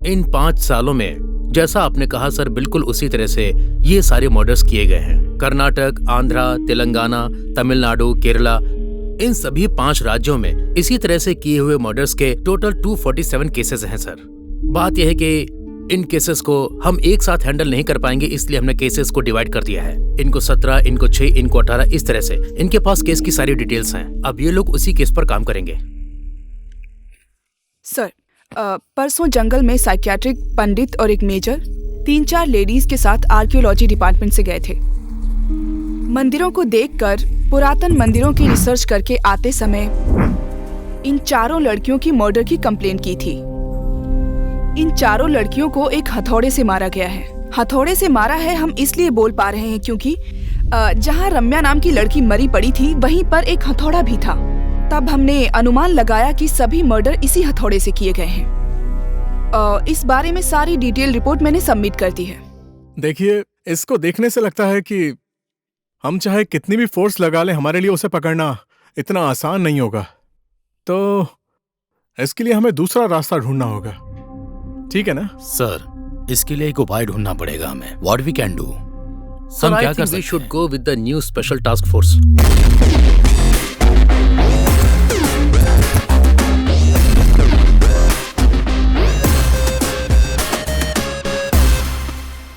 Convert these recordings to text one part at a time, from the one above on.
इन 5 सालों में जैसा आपने कहा सर, बिल्कुल उसी तरह से ये सारे मर्डर्स किए गए हैं। कर्नाटक, आंध्रा, तेलंगाना, तमिलनाडु, केरला, इन सभी 5 राज्यों में इसी तरह से किए हुए मर्डर्स के टोटल 247 केसेस हैं सर। बात यह है कि इन केसेस को हम एक साथ हैंडल नहीं कर पाएंगे, इसलिए हमने केसेस को डिवाइड कर दिया है। इनको 17, इनको 6, इनको 18, इस तरह से इनके पास केस की सारी डिटेल्स हैं। अब ये लोग उसी केस पर काम करेंगे। सर, परसों जंगल में साइकियाट्रिक पंडित और एक मेजर 3-4 लेडीज के साथ आर्कियोलॉजी डिपार्टमेंट से गए थे। मंदिरों को देखकर पुरातन मंदिरों की रिसर्च करके आते समय इन चारों लड़कियों की मर्डर की कंप्लेंट की थी। इन चारों लड़कियों को एक हथौड़े से मारा गया है। हथौड़े से मारा है हम इसलिए बोल पा रहे हैं क्योंकि जहां रम्या नाम की लड़की मरी पड़ी थी वहीं पर एक हथौड़ा भी था। तब हमने अनुमान लगाया कि सभी मर्डर इसी हथौड़े से किए गए हैं। इस बारे में सारी डिटेल रिपोर्ट मैंने सबमिट कर दी है। देखिए, इसको देखने से लगता है कि हम चाहे कितनी भी फोर्स लगा लें, हमारे लिए उसे पकड़ना इतना आसान नहीं होगा। तो इसके लिए हमें दूसरा रास्ता ढूंढना होगा, ठीक है ना? सर, इसके लिए एक उपाय ढूंढना पड़ेगा हमें। What we can do? हम क्या कर सकते हैं? We should go with the new special task force.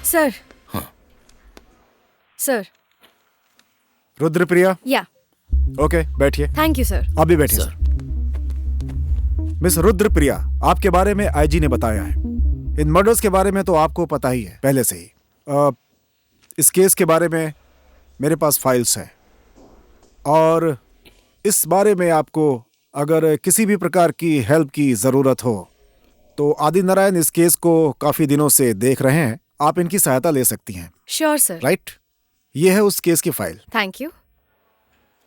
Sir. हाँ। सर। रुद्रप्रिया। या। ओके, बैठिए। Thank you sir. आप भी बैठिए सर। मिस रुद्रप्रिया, आपके बारे में आईजी ने बताया है। इन मर्डर्स के बारे में तो आपको पता ही है पहले से ही। इस केस के बारे में मेरे पास फाइल्स हैं और इस बारे में आपको अगर किसी भी प्रकार की हेल्प की जरूरत हो तो आदिनारायण इस केस को काफी दिनों से देख रहे हैं। आप इनकी सहायता ले सकती हैं। Sure sir. राइट, ये है उस केस की फाइल। Thank you.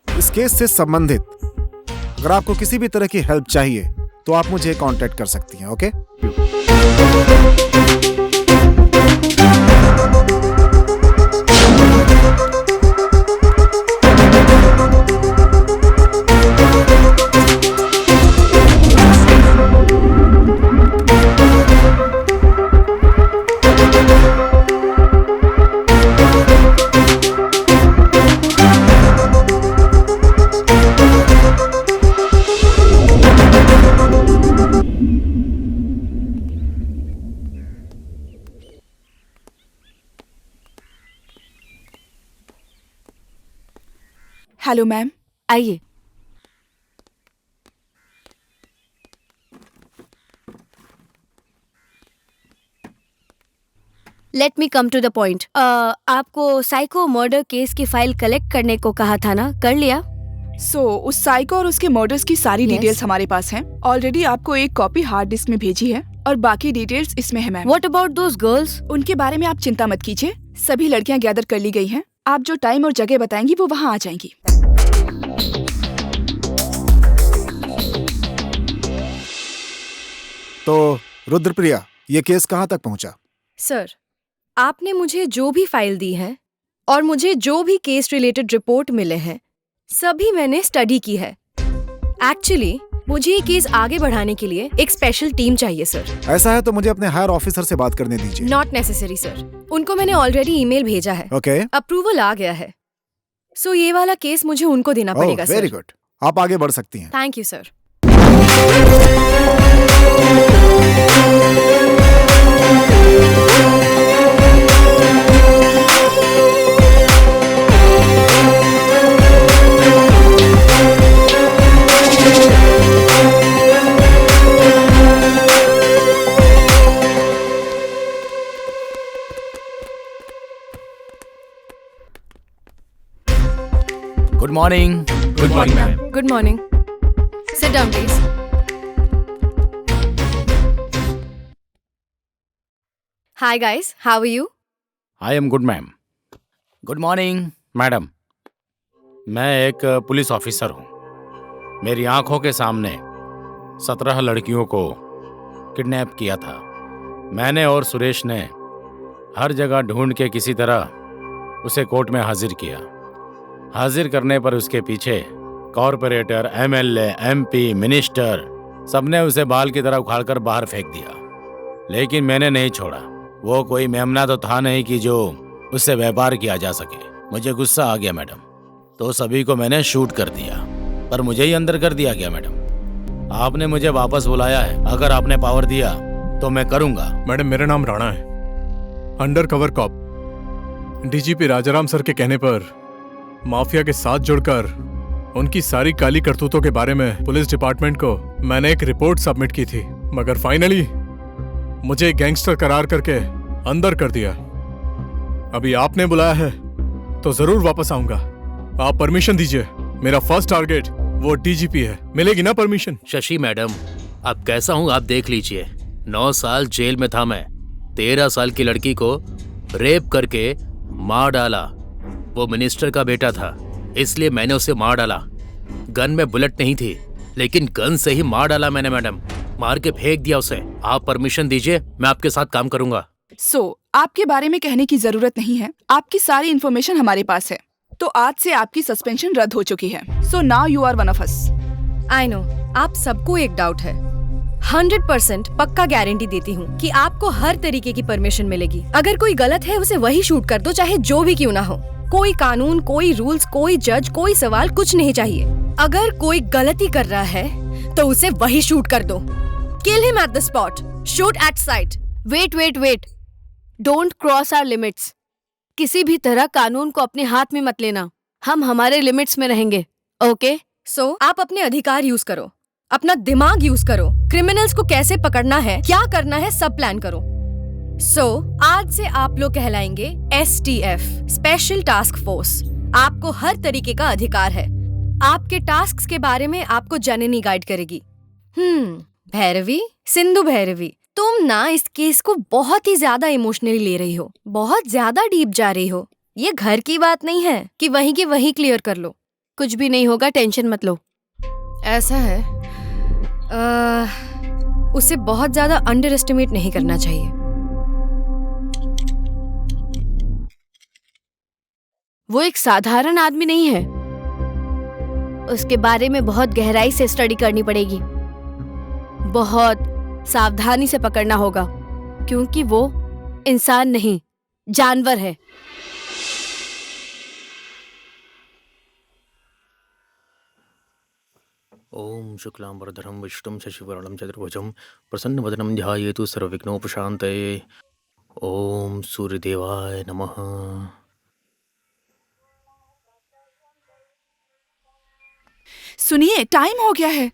इस केस से संबंधित अगर आपको किसी भी तरह की हेल्प चाहिए तो आप मुझे कांटेक्ट कर सकती हैं। ओके? हेलो मैम, आइए। Let me come to the point. आपको साइको मर्डर केस की फाइल कलेक्ट करने को कहा था ना, कर लिया? उस साइको और उसके मर्डर्स की सारी डिटेल्स हमारे पास हैं। ऑलरेडी आपको एक कॉपी हार्ड डिस्क में भेजी है और बाकी डिटेल्स इसमें है ma'am. What about those girls? उनके बारे में आप चिंता मत कीजिए, सभी लड़कियां गैदर कर ली गई हैं। आप जो टाइम और जगह बताएंगी वो वहाँ आ जाएंगी। तो रुद्रप्रिया, ये केस कहाँ तक पहुँचा? सर, आपने मुझे जो भी फाइल दी है और मुझे जो भी केस रिलेटेड रिपोर्ट मिले हैं, सभी मैंने स्टडी की है। एक्चुअली मुझे ये केस आगे बढ़ाने के लिए एक स्पेशल टीम चाहिए सर। ऐसा है तो मुझे अपने हायर ऑफिसर से बात करने दीजिए। नॉट नेसेसरी सर, उनको मैंने ऑलरेडी ईमेल भेजा है। ओके, अप्रूवल आ गया है। सो ये वाला केस मुझे उनको देना पड़ेगा सर। वेरी गुड, आप आगे बढ़ सकती हैं। Thank you sir. Good morning. Good morning ma'am. Good morning. Sit down please. Hi guys, how are you? I am good ma'am. Good morning madam. मैं एक पुलिस ऑफिसर हूँ। मेरी आंखों के सामने 17 लड़कियों को किडनैप किया था। मैंने और सुरेश ने हर जगह ढूंढ के किसी तरह उसे कोर्ट में हाजिर किया। हाजिर करने पर उसके पीछे कॉरपोरेटर, एमएलए, एमपी, मिनिस्टर सबने उसे बाल की तरह उखाड़कर बाहर फेंक दिया। लेकिन मैंने नहीं छोड़ा। वो कोई मेमना तो था नहीं कि जो उससे व्यापार किया जा सके। मुझे गुस्सा आ गया मैडम, तो सभी को मैंने शूट कर दिया, पर मुझे ही अंदर कर दिया गया। मैडम, आपने मुझे वापस बुलाया है। अगर आपने पावर दिया तो मैं करूंगा। मैडम, मेरा नाम राणा है, undercover cop. DGP Rajaram sir के कहने पर माफिया के साथ जुड़कर उनकी सारी काली करतूतों के बारे में पुलिस डिपार्टमेंट को मैंने एक रिपोर्ट सबमिट की थी, मगर फाइनली मुझे गैंगस्टर करार करके अंदर कर दिया। अभी आपने बुलाया है तो जरूर वापस आऊंगा। आप परमिशन दीजिए। मेरा फर्स्ट टारगेट वो डीजीपी है। मिलेगी ना परमिशन? शशि मैडम, अब कैसा हूँ आप देख लीजिए। 9 साल जेल में था मैं। 13 साल की लड़की को रेप करके मार डाला। वो मिनिस्टर का बेटा था, इसलिए मैंने उसे मार डाला। गन में बुलेट नहीं थी, लेकिन गन से ही मार डाला मैंने मैडम। मार के फेंक दिया उसे। आप परमिशन दीजिए, मैं आपके साथ काम करूंगा। आपके बारे में कहने की जरूरत नहीं है। आपकी सारी इन्फॉर्मेशन हमारे पास है। तो आज से आपकी सस्पेंशन रद्द हो चुकी है। So now you are one of us. I know, आप सबको एक डाउट है। 100% पक्का गारंटी देती हूँ कि आपको हर तरीके की परमिशन मिलेगी। अगर कोई गलत है उसे वही शूट कर दो, चाहे जो भी क्यों ना हो। कोई कानून, कोई रूल्स, कोई जज, कोई सवाल, कुछ नहीं चाहिए। अगर कोई गलती कर रहा है तो उसे वही शूट कर दो। Kill him at the spot, shoot at sight. Wait, don't cross our limits. किसी भी तरह कानून को अपने हाथ में मत लेना। हम हमारे लिमिट्स में रहेंगे, ओके? सो आप अपने अधिकार यूज करो, अपना दिमाग यूज करो। क्रिमिनल्स को कैसे पकड़ना है, क्या करना है, सब प्लान करो। आज से आप लोग कहलाएंगे STF, स्पेशल टास्क फोर्स। आपको हर तरीके का अधिकार है। आपके टास्क्स के बारे में आपको जननी गाइड करेगी। भैरवी, सिंधु भैरवी, तुम ना इस केस को बहुत ही ज्यादा इमोशनली ले रही हो, बहुत ज्यादा डीप जा रही हो। ये घर की बात नहीं है कि वहीं की वहीं क्लियर कर लो। कुछ भी नहीं होगा, टेंशन मत लो। ऐसा है, उसे बहुत ज्यादा अंडर एस्टिमेट नहीं करना चाहिए। वो एक साधारण आदमी नहीं है। उसके बारे में बहुत गहराई से स्टडी करनी पड़ेगी। बहुत सावधानी से पकड़ना होगा, क्योंकि वो इंसान नहीं, जानवर है। ओम शुक्लांबरधरं विष्णुं शशिवर्णं चतुर्भुजं प्रसन्नवदनं ध्यायेतु सर्वविघ्नोपशान्तये। ओम सूर्यदेवाय नमः। सुनिए, टाइम हो गया है।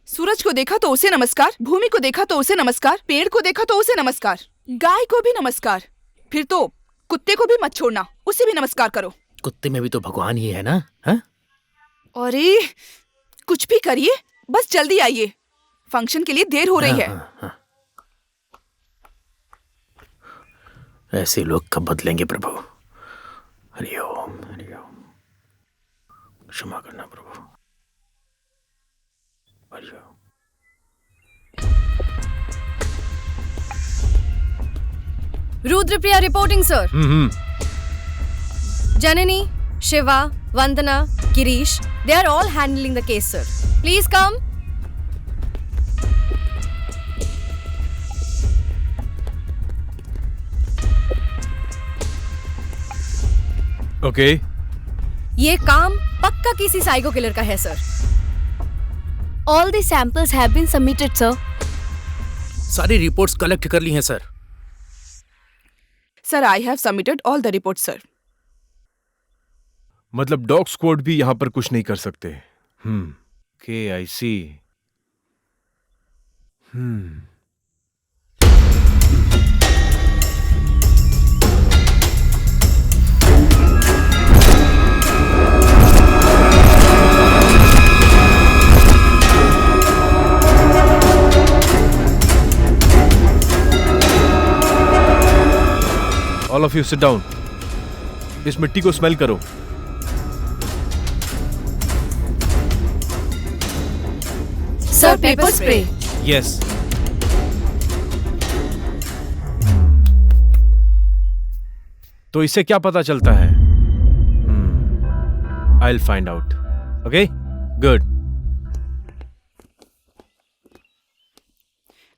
सूरज को देखा तो उसे नमस्कार, भूमि को देखा तो उसे नमस्कार, पेड़ को देखा तो उसे नमस्कार, गाय को भी नमस्कार, फिर तो कुत्ते को भी मत छोड़ना, उसे भी नमस्कार करो। कुत्ते में भी तो भगवान ही है ना? हा? अरे कुछ भी करिए, बस जल्दी आइए, फंक्शन के लिए देर हो रही है। ऐसे लोग कब बदलेंगे प्रभु? हरिओम हरिओम। क्षमा करना प्रभु। हरिओम। Rudrapriya reporting sir. Janani, Shiva, Vandana, Girish, they are all handling the case, sir. Please come. Okay ये काम पक्का किसी साइको किलर का है, sir. All the samples have been submitted, sir. सारी रिपोर्ट्स कलेक्ट कर ली हैं sir. Sir, I have submitted all the report sir. मतलब डॉग स्क्वाड भी यहां पर कुछ नहीं कर सकते. K I see. All of you sit down. इस मिट्टी को स्मेल करो. Sir, paper spray. यस. तो इससे क्या पता चलता है? I will find out. Okay, good.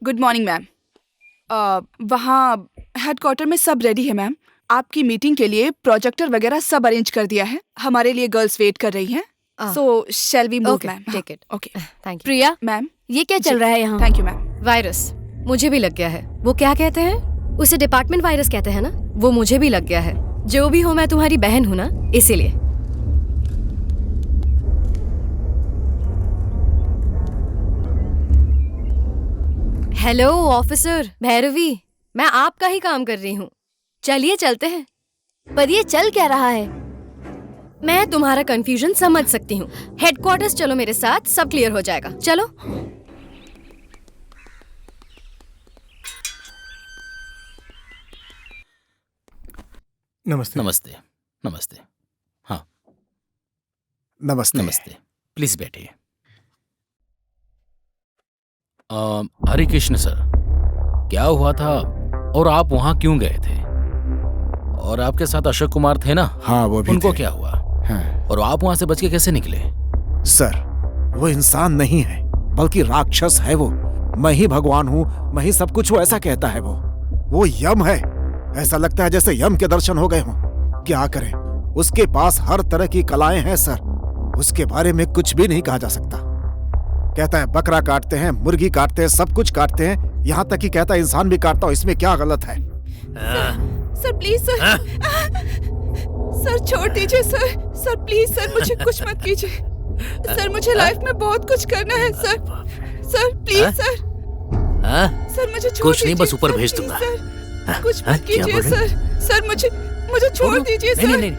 Good morning ma'am. वहाँ हेडक्वार्टर में सब रेडी है मैम. आपकी मीटिंग के लिए प्रोजेक्टर वगैरह सब अरेंज कर दिया है. हमारे लिए गर्ल्स वेट कर रही हैं. So shall we move ma'am? Take it. Okay. Thank you. Priya, ma'am, ये क्या चल रहा है यहाँ? Thank you ma'am. वायरस मुझे भी लग गया है. वो क्या कहते हैं उसे? डिपार्टमेंट वायरस कहते हैं ना. वो मुझे भी लग गया है. जो भी हो, मैं तुम्हारी बहन हूं ना, इसीलिए. हेलो ऑफिसर भैरवी, मैं आपका ही काम कर रही हूँ. चलिए चलते हैं. पर ये चल क्या रहा है? मैं तुम्हारा कंफ्यूजन समझ सकती हूँ. हेडक्वार्टर्स चलो मेरे साथ, सब क्लियर हो जाएगा. चलो. नमस्ते. नमस्ते. नमस्ते. हाँ, नमस्ते. नमस्ते. प्लीज बैठिए. हरे कृष्ण सर, क्या हुआ था और आप वहां क्यों गए थे? और आपके साथ अशोक कुमार थे ना? हाँ, वो भी उनको थे. क्या हुआ? हाँ. और आप वहां से बच के कैसे निकले? सर, वो इंसान नहीं है, बल्कि राक्षस है वो. मैं ही भगवान हूँ, मैं ही सब कुछ हूँ, ऐसा कहता है वो यम है. ऐसा लगता है जैसे यम के दर्शन हो गए हों. क्या करें, उसके पास हर तरह की कलाएं हैं सर. उसके बारे में कुछ भी नहीं कहा जा सकता. कहता है बकरा काटते हैं, मुर्गी काटते हैं, सब कुछ काटते हैं, यहाँ तक कि कहता है इंसान भी काटता हूँ. इसमें क्या गलत है? Sir please sir. सर छोड़ दीजिए सर. सर प्लीज सर, मुझे कुछ मत कीजिए. सर, मुझे लाइफ में बहुत कुछ करना है sir. Sir please sir. Sir मुझे छोड़ कुछ नहीं, बस ऊपर भेज दूंगा. कुछ मत कीजिए सर. सर मुझे छोड़ दीजिए सर. नहीं.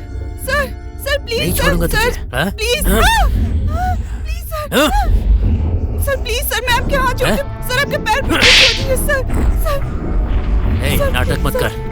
सर प्लीज नहीं सर. छोड़ूंगा सर तुझे. हाँ? Please. Please sir. Sir please sir, मैं आपके हाथ जोड़ती हूँ. सर आपके पैर पकड़ दीजिए सर. सर नाटक मत कर.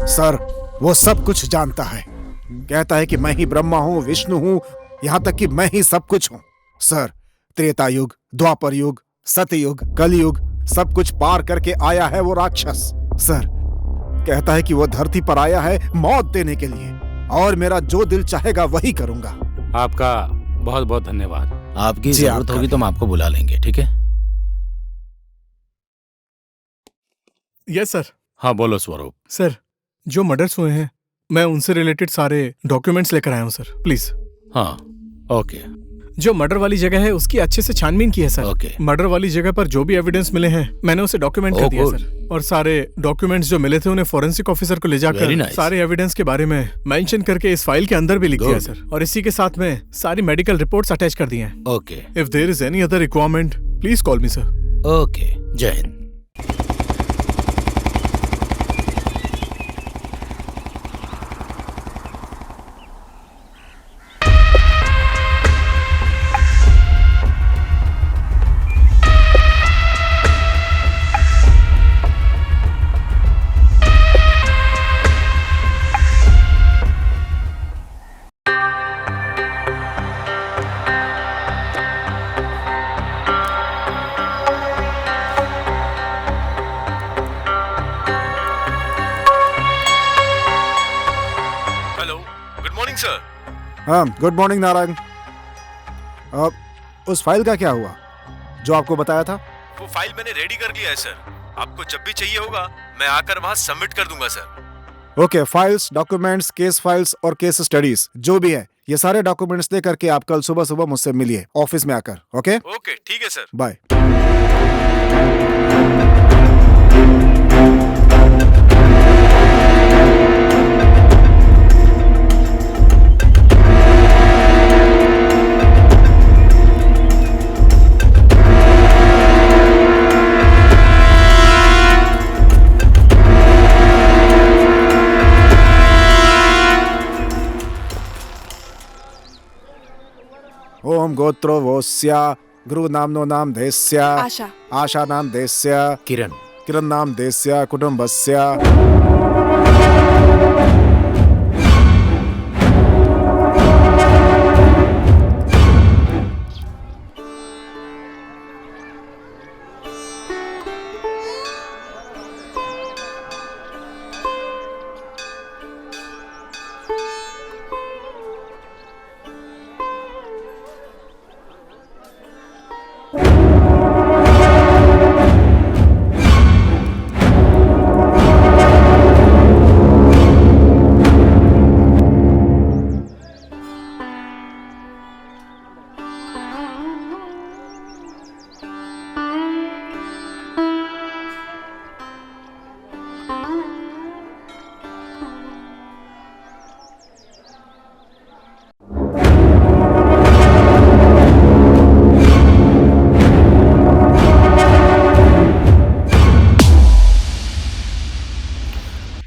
सर, वो सब कुछ जानता है. कहता है कि मैं ही ब्रह्मा हूँ, विष्णु हूँ, यहाँ तक कि मैं ही सब कुछ हूँ. सर, त्रेता युग, द्वापर युग, सतयुग, कलयुग, सब कुछ पार करके आया है वो राक्षस. सर, कहता है कि वो धरती पर आया है मौत देने के लिए, और मेरा जो दिल चाहेगा वही करूंगा. आपका बहुत बहुत धन्यवाद. आपकी जी, जरूरत आपका होगी भी. तो हम आपको बुला लेंगे, ठीक है? Yes sir. हाँ, बोलो स्वरूप. सर, जो मर्डर्स हुए हैं, मैं उनसे रिलेटेड सारे डॉक्यूमेंट्स लेकर आया हूँ सर. प्लीज. हाँ, ओके. जो मर्डर वाली जगह है उसकी अच्छे से छानबीन की है सर. ओके. मर्डर वाली जगह पर जो भी एविडेंस मिले हैं मैंने उसे डॉक्यूमेंट कर Oh, दिया good. सर. और सारे डॉक्यूमेंट्स जो मिले थे उन्हें फॉरेंसिक ऑफिसर को ले Very जाकर nice. सारे एविडेंस के बारे में मेंशन करके इस फाइल के अंदर भी लिख दिया Good. सर. और इसी के साथ में सारी मेडिकल रिपोर्ट्स अटैच कर दी हैं. Okay. If there is any other requirement please call me sir. Okay. Jai Hind. हाँ, गुड मॉर्निंग नारायण। उस फाइल का क्या हुआ जो आपको बताया था? वो फाइल मैंने रेडी कर लिया है सर। आपको जब भी चाहिए होगा मैं आकर वहां सबमिट कर दूंगा sir. Okay, files, documents, case files और केस स्टडीज जो भी है, ये सारे डॉक्यूमेंट्स लेकर के आप कल सुबह सुबह मुझसे मिलिए ऑफिस में आकर। ओके ओके ठीक है सर। बाय। ओम गोत्रो वोस्य गुरु नामनो नाम देस्य आशा। आशा नाम देस्य किरण, किरण नाम देस्य कुटुंबस्य।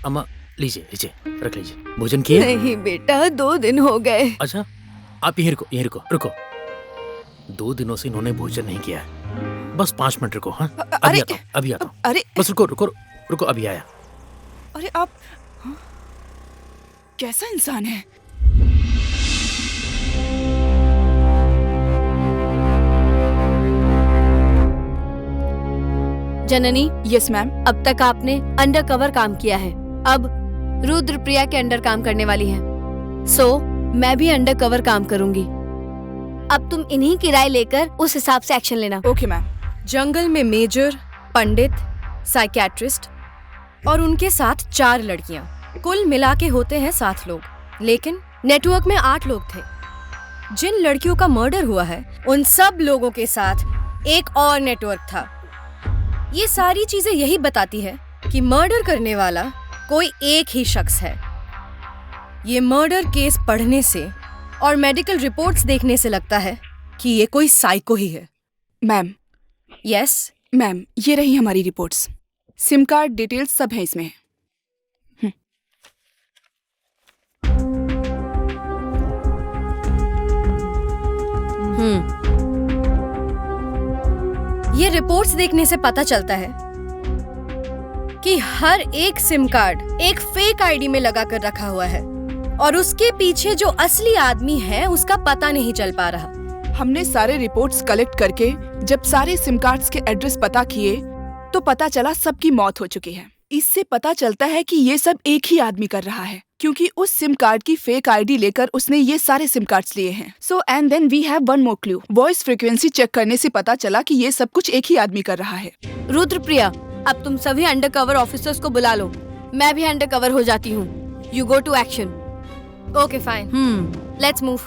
अम्मा लीजिए लीजिए, रख लीजिए। भोजन किए? नहीं बेटा, 2 दिन हो गए। अच्छा, आप यहीं रुको, यहीं रुको, रुको। 2 दिनों से इन्होंने भोजन नहीं किया है। बस 5 मिनट रुको। हाँ, अभी अरे- आता हूँ, अभी आता हूँ। अरे बस रुको रुको रुको, अभी आया। अरे आप हाँ? कैसा इंसान है? जननी, यस मैम। अब तक आपने अंडर कवर काम किया है, अब रुद्रप्रिया के अंडर काम करने वाली हैं। सो मैं भी अंडर कवर काम करूंगी। अब तुम इन्हीं की राय लेकर उस हिसाब से एक्शन लेना। Okay ma'am. जंगल में मेजर, पंडित, साइकियाट्रिस्ट और उनके साथ 4 लड़कियां, कुल मिला के होते हैं 7 लोग। लेकिन नेटवर्क में 8 लोग थे। जिन लड़कियों का मर्डर हुआ है उन सब लोगों के साथ एक और नेटवर्क था। ये सारी चीजें यही बताती है कि मर्डर करने वाला कोई एक ही शख्स है। ये मर्डर केस पढ़ने से और मेडिकल रिपोर्ट्स देखने से लगता है कि ये कोई साइको ही है। मैम, यस, मैम ये रही हमारी रिपोर्ट्स। सिम कार्ड डिटेल्स सब है इसमें। ये रिपोर्ट्स देखने से पता चलता है कि हर एक सिम कार्ड एक फेक आईडी में लगा कर रखा हुआ है और उसके पीछे जो असली आदमी है उसका पता नहीं चल पा रहा। हमने सारे रिपोर्ट्स कलेक्ट करके जब सारे सिम कार्ड्स के एड्रेस पता किए तो पता चला सबकी मौत हो चुकी है। इससे पता चलता है कि ये सब एक ही आदमी कर रहा है, क्योंकि उस सिम कार्ड की फेक आईडी लेकर उसने ये सारे सिम कार्ड्स लिए हैं। So and then we have one more clue. Voice frequency check करने से पता चला कि ये सब कुछ एक ही आदमी कर रहा है। रुद्रप्रिया, अब तुम सभी अंडर कवर ऑफिसर्स को बुला लो। मैं भी अंडर कवर हो जाती हूँ। You go to action. Okay fine, let's move.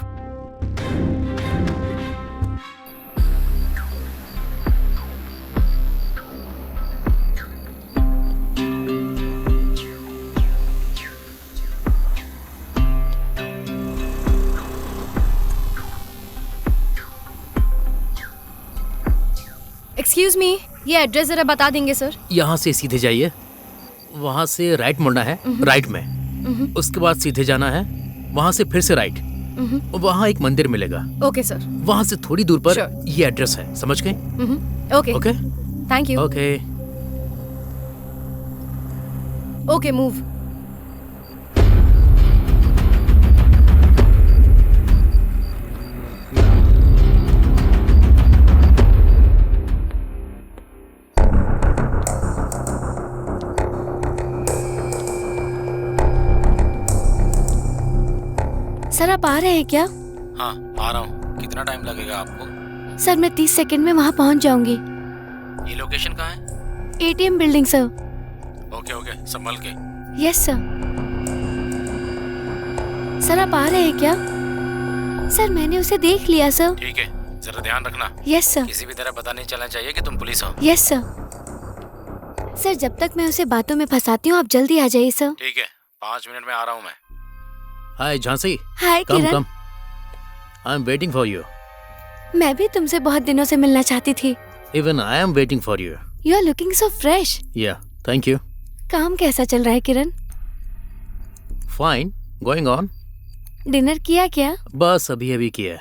Excuse me, ये एड्रेस जरा बता देंगे सर? यहाँ से सीधे जाइए, वहाँ से राइट मुड़ना है, राइट में। उसके बाद सीधे जाना है, वहाँ से फिर से राइट। वहाँ एक मंदिर मिलेगा। Okay sir. वहाँ से थोड़ी दूर पर Sure. ये एड्रेस है, समझ गए? Okay okay thank you. Okay. Okay move. Sir आप आ रहे हैं क्या? हाँ आ रहा हूँ। कितना टाइम लगेगा आपको? सर मैं 30 सेकंड में वहाँ पहुँच जाऊंगी। ये लोकेशन कहाँ है? ATM building sir. Okay okay, संभल के। Yes sir. सर आप आ रहे हैं क्या? सर मैंने उसे देख लिया सर। ठीक है, जरा ध्यान रखना। Yes sir. किसी भी तरह पता नहीं चलना चाहिए कि तुम पुलिस हो। Yes sir. सर जब तक मैं उसे बातों में फंसाती हूँ आप जल्दी आ जाइए सर। ठीक है, 5 मिनट में आ रहा हूँ मैं। Hi Jhansi, hi come Kiran. Come, I am waiting for you. मैं भी तुमसे बहुत दिनों से मिलना चाहती थी। Even I am waiting for you. You are looking so fresh. Yeah thank you. काम कैसा चल रहा है Kiran? Fine, going on. Dinner किया क्या? बस अभी अभी किया है।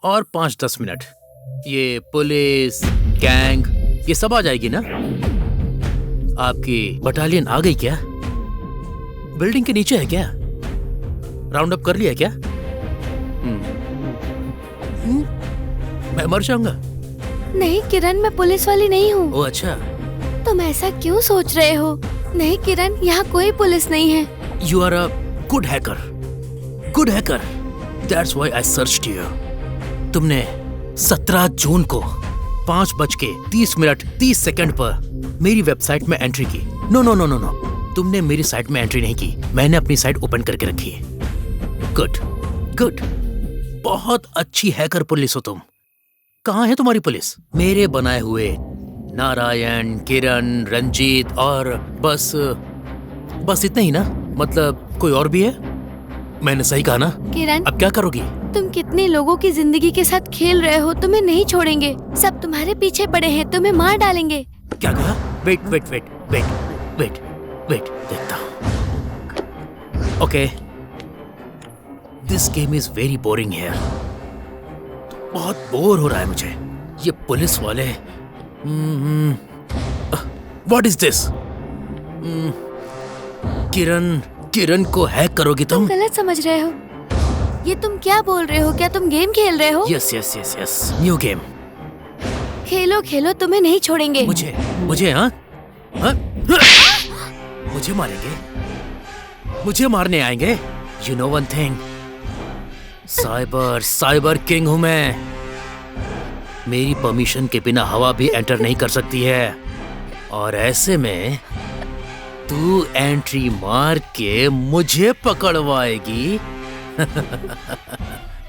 और 5-10 मिनट, ये पुलिस गैंग ये सब आ जाएगी ना? आपकी बटालियन आ गई क्या? बिल्डिंग के नीचे है क्या? राउंड अप कर लिया क्या? मैं मर जाऊंगा? नहीं किरण, मैं पुलिस वाली नहीं हूँ। ओ अच्छा। तुम ऐसा क्यों सोच रहे हो? नहीं किरण, यहाँ कोई पुलिस नहीं है। You are a good hacker. Good hacker. That's why I searched you. तुमने 17 जून को 5:30 पर मेरी वेबसाइट में एंट्री की। No no no no no, तुमने मेरी साइट में एंट्री नहीं की, मैंने अपनी साइट ओपन करके रखी है। गुड गुड, बहुत अच्छी हैकर पुलिस हो तुम। कहाँ है तुम्हारी पुलिस? मेरे बनाए हुए नारायण, किरण, रंजीत और बस इतना ही ना? मतलब कोई और भी है? मैंने सही कहा ना? किरण, अब क्या करोगी? तुम कितने लोगों की जिंदगी के साथ खेल रहे हो, तुम्हें नहीं छोड़ेंगे। सब तुम्हारे पीछे पड़े हैं, तुम्हें मार डालेंगे। क्या कहा? Wait wait wait wait wait wait, देखता हूँ। Okay, this game is very boring here. बहुत बोर हो रहा है मुझे। ये पुलिस वाले। What is this? किरण को हैक करोगी तुम? गलत समझ रहे हो। ये तुम क्या बोल रहे हो? क्या तुम गेम खेल रहे हो? Yes yes yes yes, new game. खेलो खेलो, तुम्हें नहीं छोड़ेंगे। मुझे हाँ? मुझे मारेंगे? मुझे मारने आएंगे? You know one thing, cyber king हूं मैं। मेरी परमिशन के बिना हवा भी एंटर नहीं कर सकती है, और ऐसे में तू एंट्री मार के मुझे पकड़वाएगी।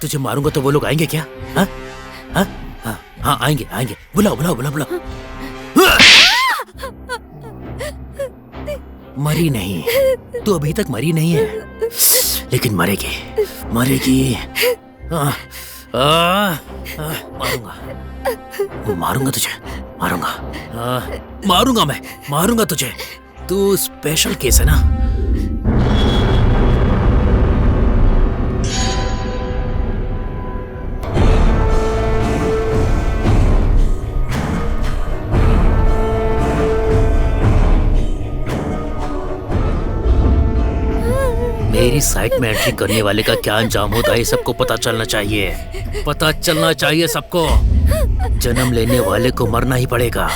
तुझे मारूंगा तो वो लोग आएंगे क्या? हाँ हाँ हाँ हाँ, आएंगे। बुलाओ। मरी नहीं, तू अभी तक मरी नहीं है, लेकिन मरेगी। मारूंगा तुझे, मारूंगा तुझे। तू स्पेशल केस है ना? मेरी साइट में एंट्री करने वाले का क्या अंजाम होता है, सबको पता चलना चाहिए सबको। जन्म लेने वाले को मरना ही पड़ेगा,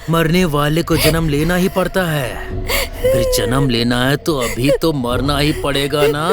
मरने वाले को जन्म लेना ही पड़ता है। फिर जन्म लेना है तो अभी तो मरना ही पड़ेगा ना।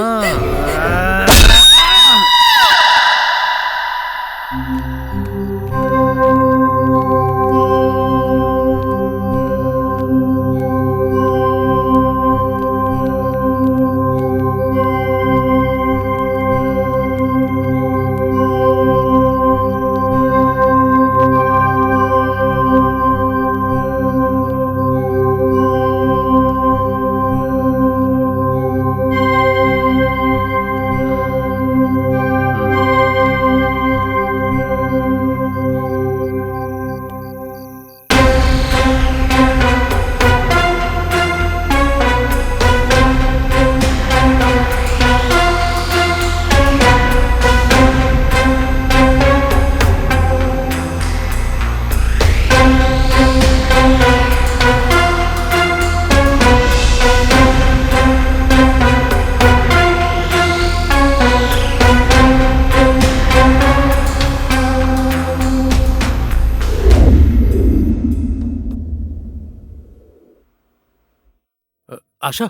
आशा,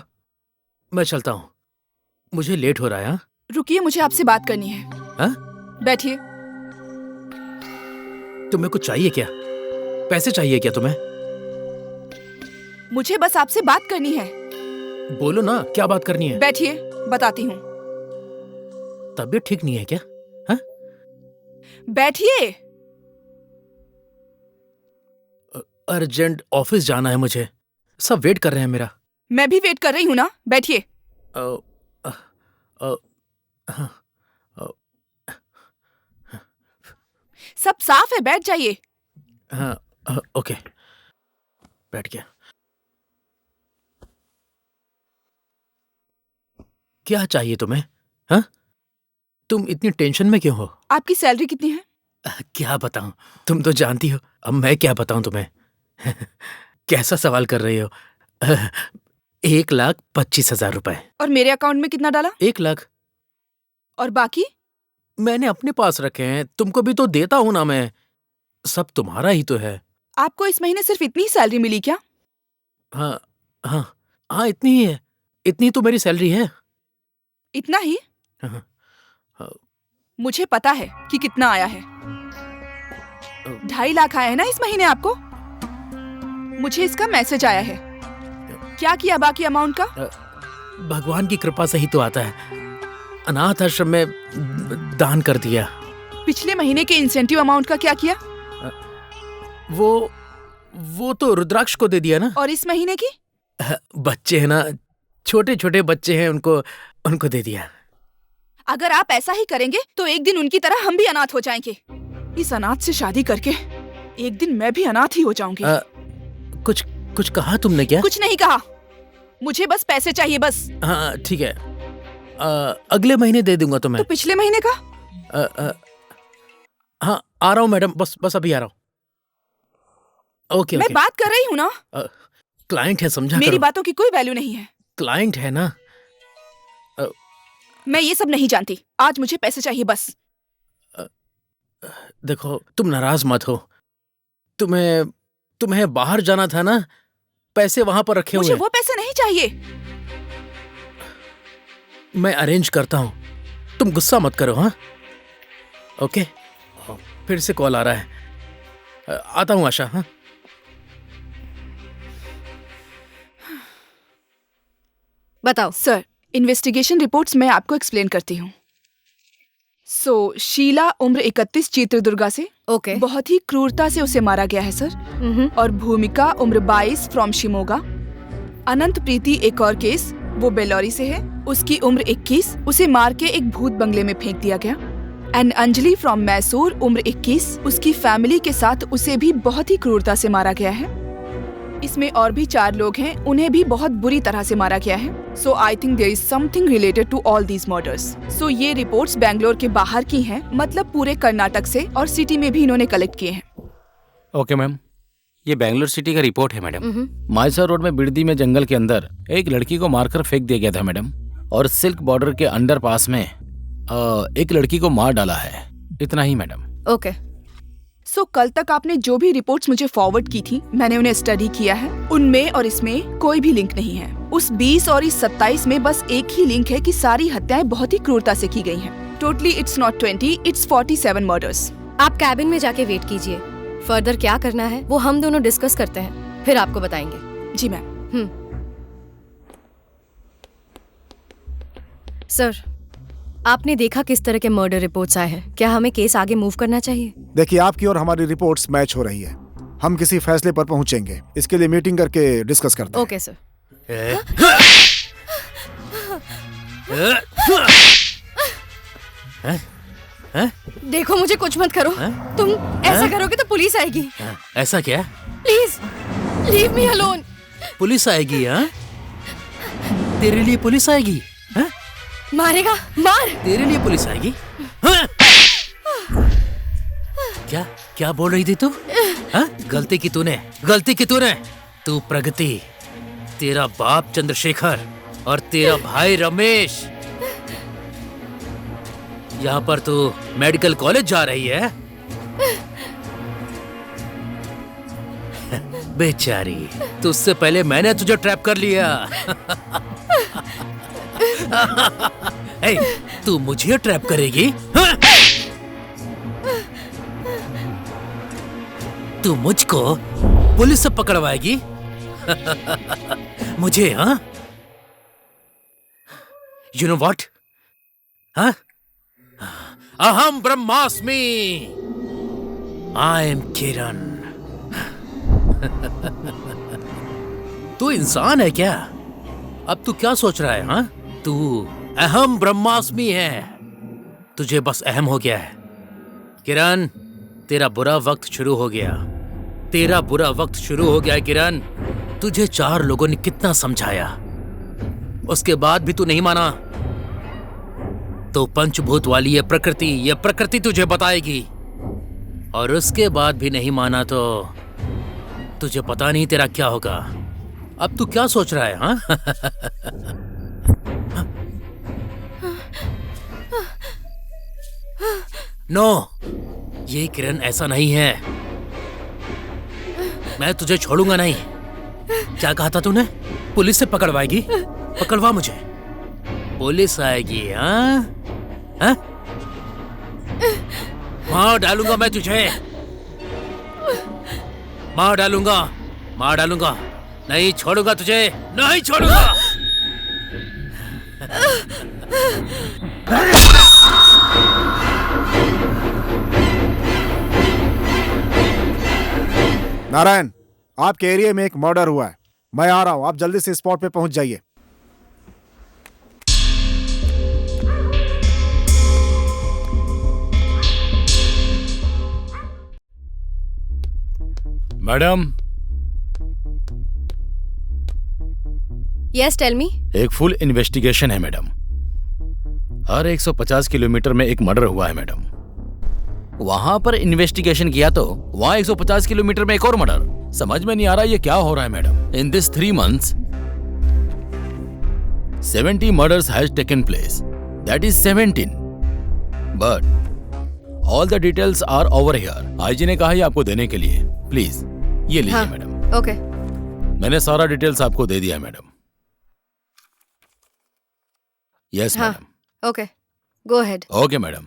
मैं चलता हूँ। मुझे लेट हो रहा है। हाँ? रुकिए, मुझे आपसे बात करनी है। हाँ? बैठिए। तुम्हें कुछ चाहिए क्या? पैसे चाहिए क्या तुम्हें? मुझे बस आपसे बात करनी है। बोलो ना, क्या बात करनी है? बैठिए, बताती हूँ। तबीयत ठीक नहीं है क्या? हाँ? बैठिए। अर्जेंट ऑफिस जाना है मुझे, सब वेट कर रहे हैं मेरा। मैं भी वेट कर रही हूँ ना, बैठिए। हाँ, सब साफ है, बैठ जाइए। हाँ, ओके, बैठ गया। क्या चाहिए तुम्हें? हाँ? तुम इतनी टेंशन में क्यों हो? आपकी सैलरी कितनी है? क्या बताऊं, तुम तो जानती हो, अब मैं क्या बताऊं तुम्हें। कैसा सवाल कर रही हो? 1,25,000 रुपए। और मेरे अकाउंट में कितना डाला? 1 लाख। और बाकी? मैंने अपने पास रखे हैं, तुमको भी तो देता हूं ना मैं। सब तुम्हारा ही तो है। आपको इस महीने सिर्फ इतनी सैलरी मिली क्या? हाँ हाँ हाँ, इतनी ही है, इतनी तो मेरी सैलरी है। इतना ही? हाँ, हाँ। मुझे पता है कि कितना आया है। 2.5 लाख आया है ना इस महीने आपको? मुझे इसका मैसेज आया है। क्या किया बाकी अमाउंट का? भगवान की कृपा से ही तो आता है। अनाथ आश्रम में दान कर दिया। पिछले महीने के इंसेंटिव अमाउंट का क्या किया? वो तो रुद्राक्ष को दे दिया ना। और इस महीने की? बच्चे हैं ना, छोटे छोटे बच्चे हैं, उनको दे दिया। अगर आप ऐसा ही करेंगे तो एक दिन उनकी तरह हम भी अनाथ हो जाएंगे। इस अनाथ से शादी करके एक दिन मैं भी अनाथ ही हो जाऊंगी। कुछ कहा तुमने क्या? कुछ नहीं कहा, मुझे बस पैसे चाहिए, बस। हाँ ठीक है, अगले महीने दे दूंगा तुम्हें। तो पिछले महीने का? हाँ, आ रहा हूँ मैडम, बस अभी आ रहा हूँ। ओके, मैं बात कर रही हूँ ना। क्लाइंट है, समझा मेरी करो। बातों की कोई वैल्यू नहीं है। क्लाइंट है ना। मैं ये सब नहीं जानती, आज मुझे पैसे चाहिए, बस। देखो, तुम नाराज मत हो। तुम्हें बाहर जाना था ना, पैसे वहां पर रखे हुए मुझे हैं। वो पैसे नहीं चाहिए। मैं अरेंज करता हूँ, तुम गुस्सा मत करो। हाँ, ओके। फिर से कॉल आ रहा है, आता हूँ आशा। हाँ, बताओ। सर, इन्वेस्टिगेशन रिपोर्ट्स मैं आपको एक्सप्लेन करती हूँ। शीला उम्र 31 चित्रदुर्गा से ओके। बहुत ही क्रूरता से उसे मारा गया है सर। और भूमिका उम्र 22 फ्रॉम शिमोगा। अनंत प्रीति एक और केस, वो बेलोरी से है, उसकी उम्र 21, उसे मार के एक भूत बंगले में फेंक दिया गया। एंड अंजलि फ्रॉम मैसूर उम्र 21, उसकी फैमिली के साथ उसे भी बहुत ही क्रूरता से मारा गया है। इसमें और भी 4 लोग हैं, उन्हें भी बहुत बुरी तरह से मारा गया है। So I think there is something related to all these murders. So ये रिपोर्ट्स बैंगलोर के बाहर की हैं, मतलब पूरे कर्नाटक से, और सिटी में भी इन्होंने कलेक्ट किए हैं। ओके मैम, ये बैंगलोर सिटी का रिपोर्ट है मैडम। मायसा रोड में बिड़दी में जंगल के अंदर एक लड़की को मारकर फेंक दिया गया था मैडम, और सिल्क बॉर्डर के अंडर पास में एक लड़की को मार डाला है। इतना ही मैडम। ओके। सो कल तक आपने जो भी रिपोर्ट्स मुझे फॉरवर्ड की थी, मैंने उन्हें स्टडी किया है। उनमें और इसमें कोई भी लिंक नहीं है। उस 20 और इस 27 में बस एक ही लिंक है कि सारी हत्याएं बहुत ही क्रूरता से की गई हैं। Totally it's not 20, it's 47 murders. आप कैबिन में जाके वेट कीजिए, फर्दर क्या करना है वो हम दोनों डिस्कस करते हैं, फिर आपको बताएंगे। जी मैम। सर, आपने देखा किस तरह के मर्डर रिपोर्ट्स आए हैं, क्या हमें केस आगे मूव करना चाहिए? देखिए, आपकी और हमारी रिपोर्ट्स मैच हो रही है। हम किसी फैसले पर पहुंचेंगे, इसके लिए मीटिंग करके डिस्कस करते हैं। Okay sir. देखो, मुझे कुछ मत करो। तुम ऐसा करोगे तो पुलिस आएगी। ऐसा क्या? Please leave me alone. Police आएगी? हाँ, तेरे लिए पुलिस आएगी? हाँ? मारेगा? मार। तेरे लिए पुलिस आएगी? हाँ? क्या बोल रही थी तू? हाँ? गलती की तूने। तू प्रगति, तेरा बाप चंद्रशेखर और तेरा भाई रमेश, यहाँ पर तू मेडिकल कॉलेज जा रही है। बेचारी, तुझसे पहले मैंने तुझे ट्रैप कर लिया। ए, तू मुझे ट्रैप करेगी? हाँ? तू मुझको पुलिस से पकड़वाएगी? मुझे? हाँ? You know what? हाँ? अहम ब्रह्मास्मि। I am किरण। तू इंसान है क्या? अब तू क्या सोच रहा है? हाँ? तू अहम ब्रह्मास्मि है। तुझे बस अहम हो गया है। किरण, तेरा बुरा वक्त शुरू हो गया। तेरा बुरा वक्त शुरू हो गया है किरण। तुझे 4 लोगों ने कितना समझाया, उसके बाद भी तू नहीं माना। तो पंचभूत वाली ये प्रकृति तुझे बताएगी। और उसके बाद भी नहीं माना तो तुझे पता नहीं तेरा क्या होगा। अब तू क्या सोच रहा है? हाँ? नो, ये किरण ऐसा नहीं है। मैं तुझे छोड़ूंगा नहीं। क्या कहा था तूने? पुलिस से पकड़वाएगी? पकड़वा मुझे। पुलिस आएगी? हाँ? हाँ? मार डालूंगा मैं तुझे। मार डालूंगा। नहीं छोड़ूंगा तुझे, नहीं छोड़ूंगा। नारायण, आपके एरिया में एक मर्डर हुआ है। मैं आ रहा हूं, आप जल्दी से स्पॉट पे पहुंच जाइए। Madam, yes tell me. एक फुल इन्वेस्टिगेशन है मैडम। हर 150 किलोमीटर में एक मर्डर हुआ है मैडम। वहां पर इन्वेस्टिगेशन किया तो वहां 150 किलोमीटर में एक और मर्डर। समझ में नहीं आ रहा ये क्या हो रहा है madam. In this 3 months 70 murders has taken place. That is 17. But all the details are over here. IG ने कहा ये आपको देने के लिए। प्लीज ये लीजिए मैडम। ओके। मैंने सारा डिटेल्स आपको दे दिया madam. Yes madam. Okay, go ahead. Okay madam.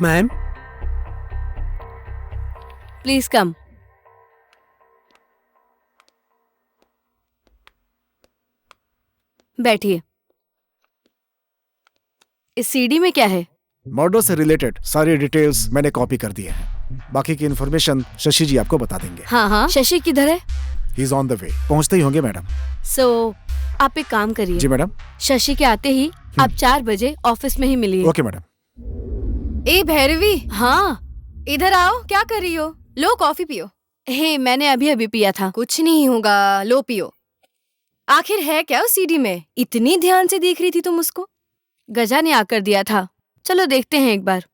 Ma'am, please come. बैठिए। इस सीडी में क्या है? मर्डर से रिलेटेड सारी डिटेल्स मैंने कॉपी कर दिए हैं। बाकी की इन्फॉर्मेशन शशि जी आपको बता देंगे। हाँ, शशि किधर है? He is on the way. पहुंचते ही होंगे मैडम। आप एक काम करिए। जी मैडम। शशि के आते ही आप 4 बजे ऑफिस में ही मिलिए। Okay madam. ए भैरवी। हाँ, इधर आओ। क्या कर रही हो? लो कॉफी पियो। हे, मैंने अभी पिया था। कुछ नहीं होगा, लो पियो। आखिर है क्या उस सीडी में? इतनी ध्यान से देख रही थी तुम उसको? गजा ने आकर दिया था। चलो देखते हैं एक बार।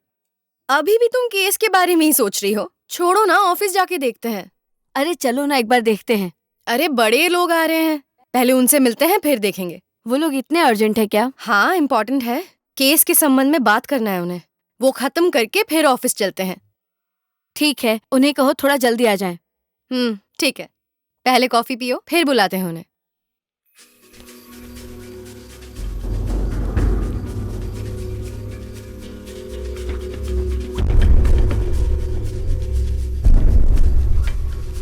अभी भी तुम केस के बारे में ही सोच रही हो? छोड़ो ना, ऑफिस जाके देखते हैं। अरे चलो ना, एक बार देखते हैं। अरे बड़े लोग आ रहे हैं, पहले उनसे मिलते हैं फिर देखेंगे। वो लोग इतने अर्जेंट है क्या? हाँ, इम्पोर्टेंट है। केस के संबंध में बात करना है उन्हें। वो खत्म करके फिर ऑफिस चलते हैं। ठीक है, उन्हें कहो थोड़ा जल्दी आ जाएं। ठीक है। पहले कॉफी पियो, फिर बुलाते हैं उन्हें।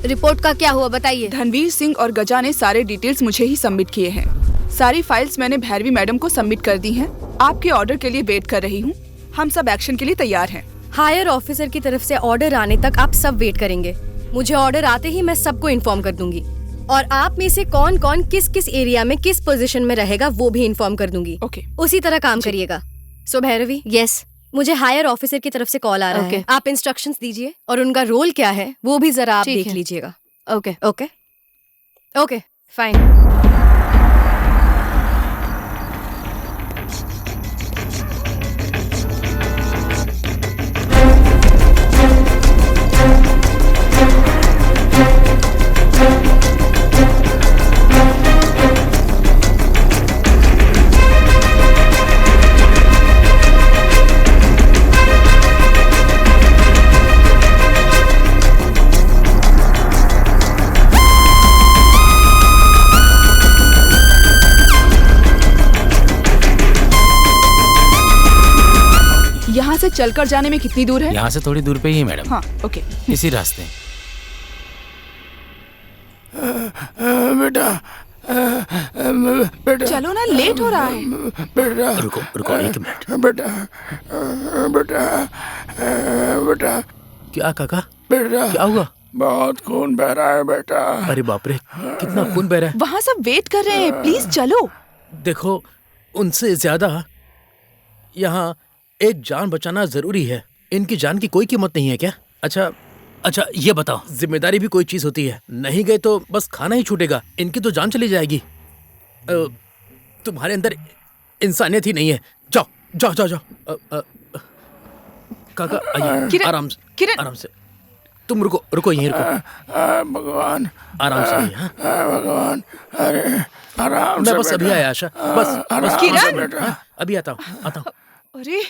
रिपोर्ट का क्या हुआ बताइए। धनवीर सिंह और गजा ने सारे डिटेल्स मुझे ही सबमिट किए हैं। सारी फाइल्स मैंने भैरवी मैडम को सबमिट कर दी हैं। आपके ऑर्डर के लिए वेट कर रही हूँ। हम सब एक्शन के लिए तैयार हैं। हायर ऑफिसर की तरफ से ऑर्डर आने तक आप सब वेट करेंगे। मुझे ऑर्डर आते ही मैं सबको इन्फॉर्म कर दूंगी। और आप में से कौन कौन किस किस एरिया में किस पोजीशन में रहेगा वो भी इन्फॉर्म कर दूंगी। ओके। उसी तरह काम करिएगा। सो भैरवी। यस। मुझे हायर ऑफिसर की तरफ से कॉल आ रहा है। आप इंस्ट्रक्शंस दीजिए और उनका रोल क्या है वो भी जरा आप देख लीजिएगा। Okay okay okay fine. चलकर जाने में कितनी दूर है? यहाँ से थोड़ी दूर पे ही है मैडम। हाँ, ओके। इसी रास्ते। बेटा बेटा चलो ना, लेट हो रहा है। बेटा रुको रुको, एक मिनट। बेटा बेटा बेटा क्या काका, बेटा क्या हुआ? बहुत खून बह रहा है बेटा। अरे बाप रे, कितना खून बह रहा है। वहाँ सब वेट कर रहे हैं, प्लीज चलो। देखो, उनसे ज्यादा यहाँ एक जान बचाना जरूरी है। इनकी जान की कोई कीमत नहीं है क्या? अच्छा अच्छा, ये बताओ, जिम्मेदारी भी कोई चीज होती है। नहीं गए तो बस खाना ही छूटेगा, इनकी तो जान चली जाएगी। तुम्हारे अंदर इंसानियत ही नहीं है। जाओ जाओ जाओ जाओ। काका आइए, आराम से, किरण, आराम से। तुम रुको रुको, यहीं रुको। भगवान, आराम से आइए। हाँ, भगवान, अरे आराम से। मैं बस अभी आया आशा, बस किरण! हाँ, अभी आता हूँ। अरे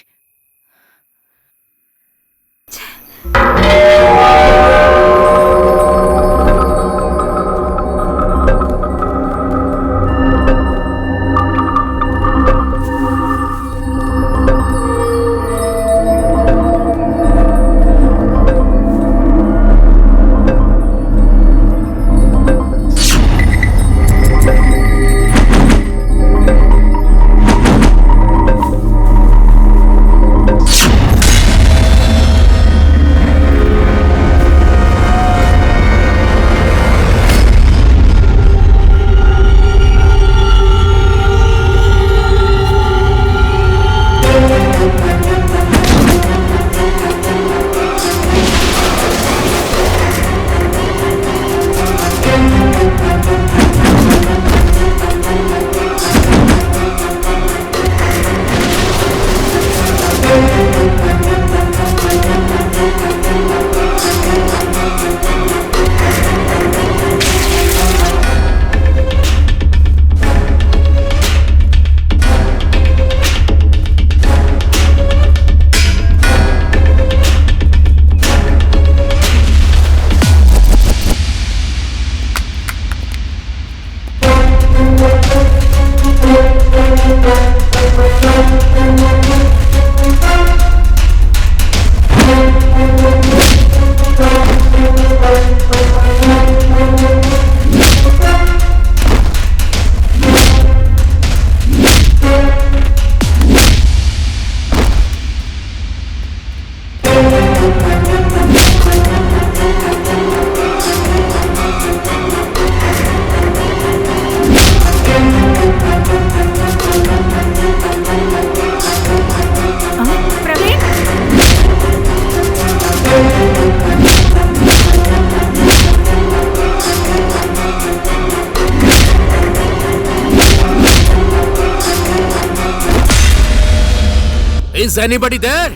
Is anybody there?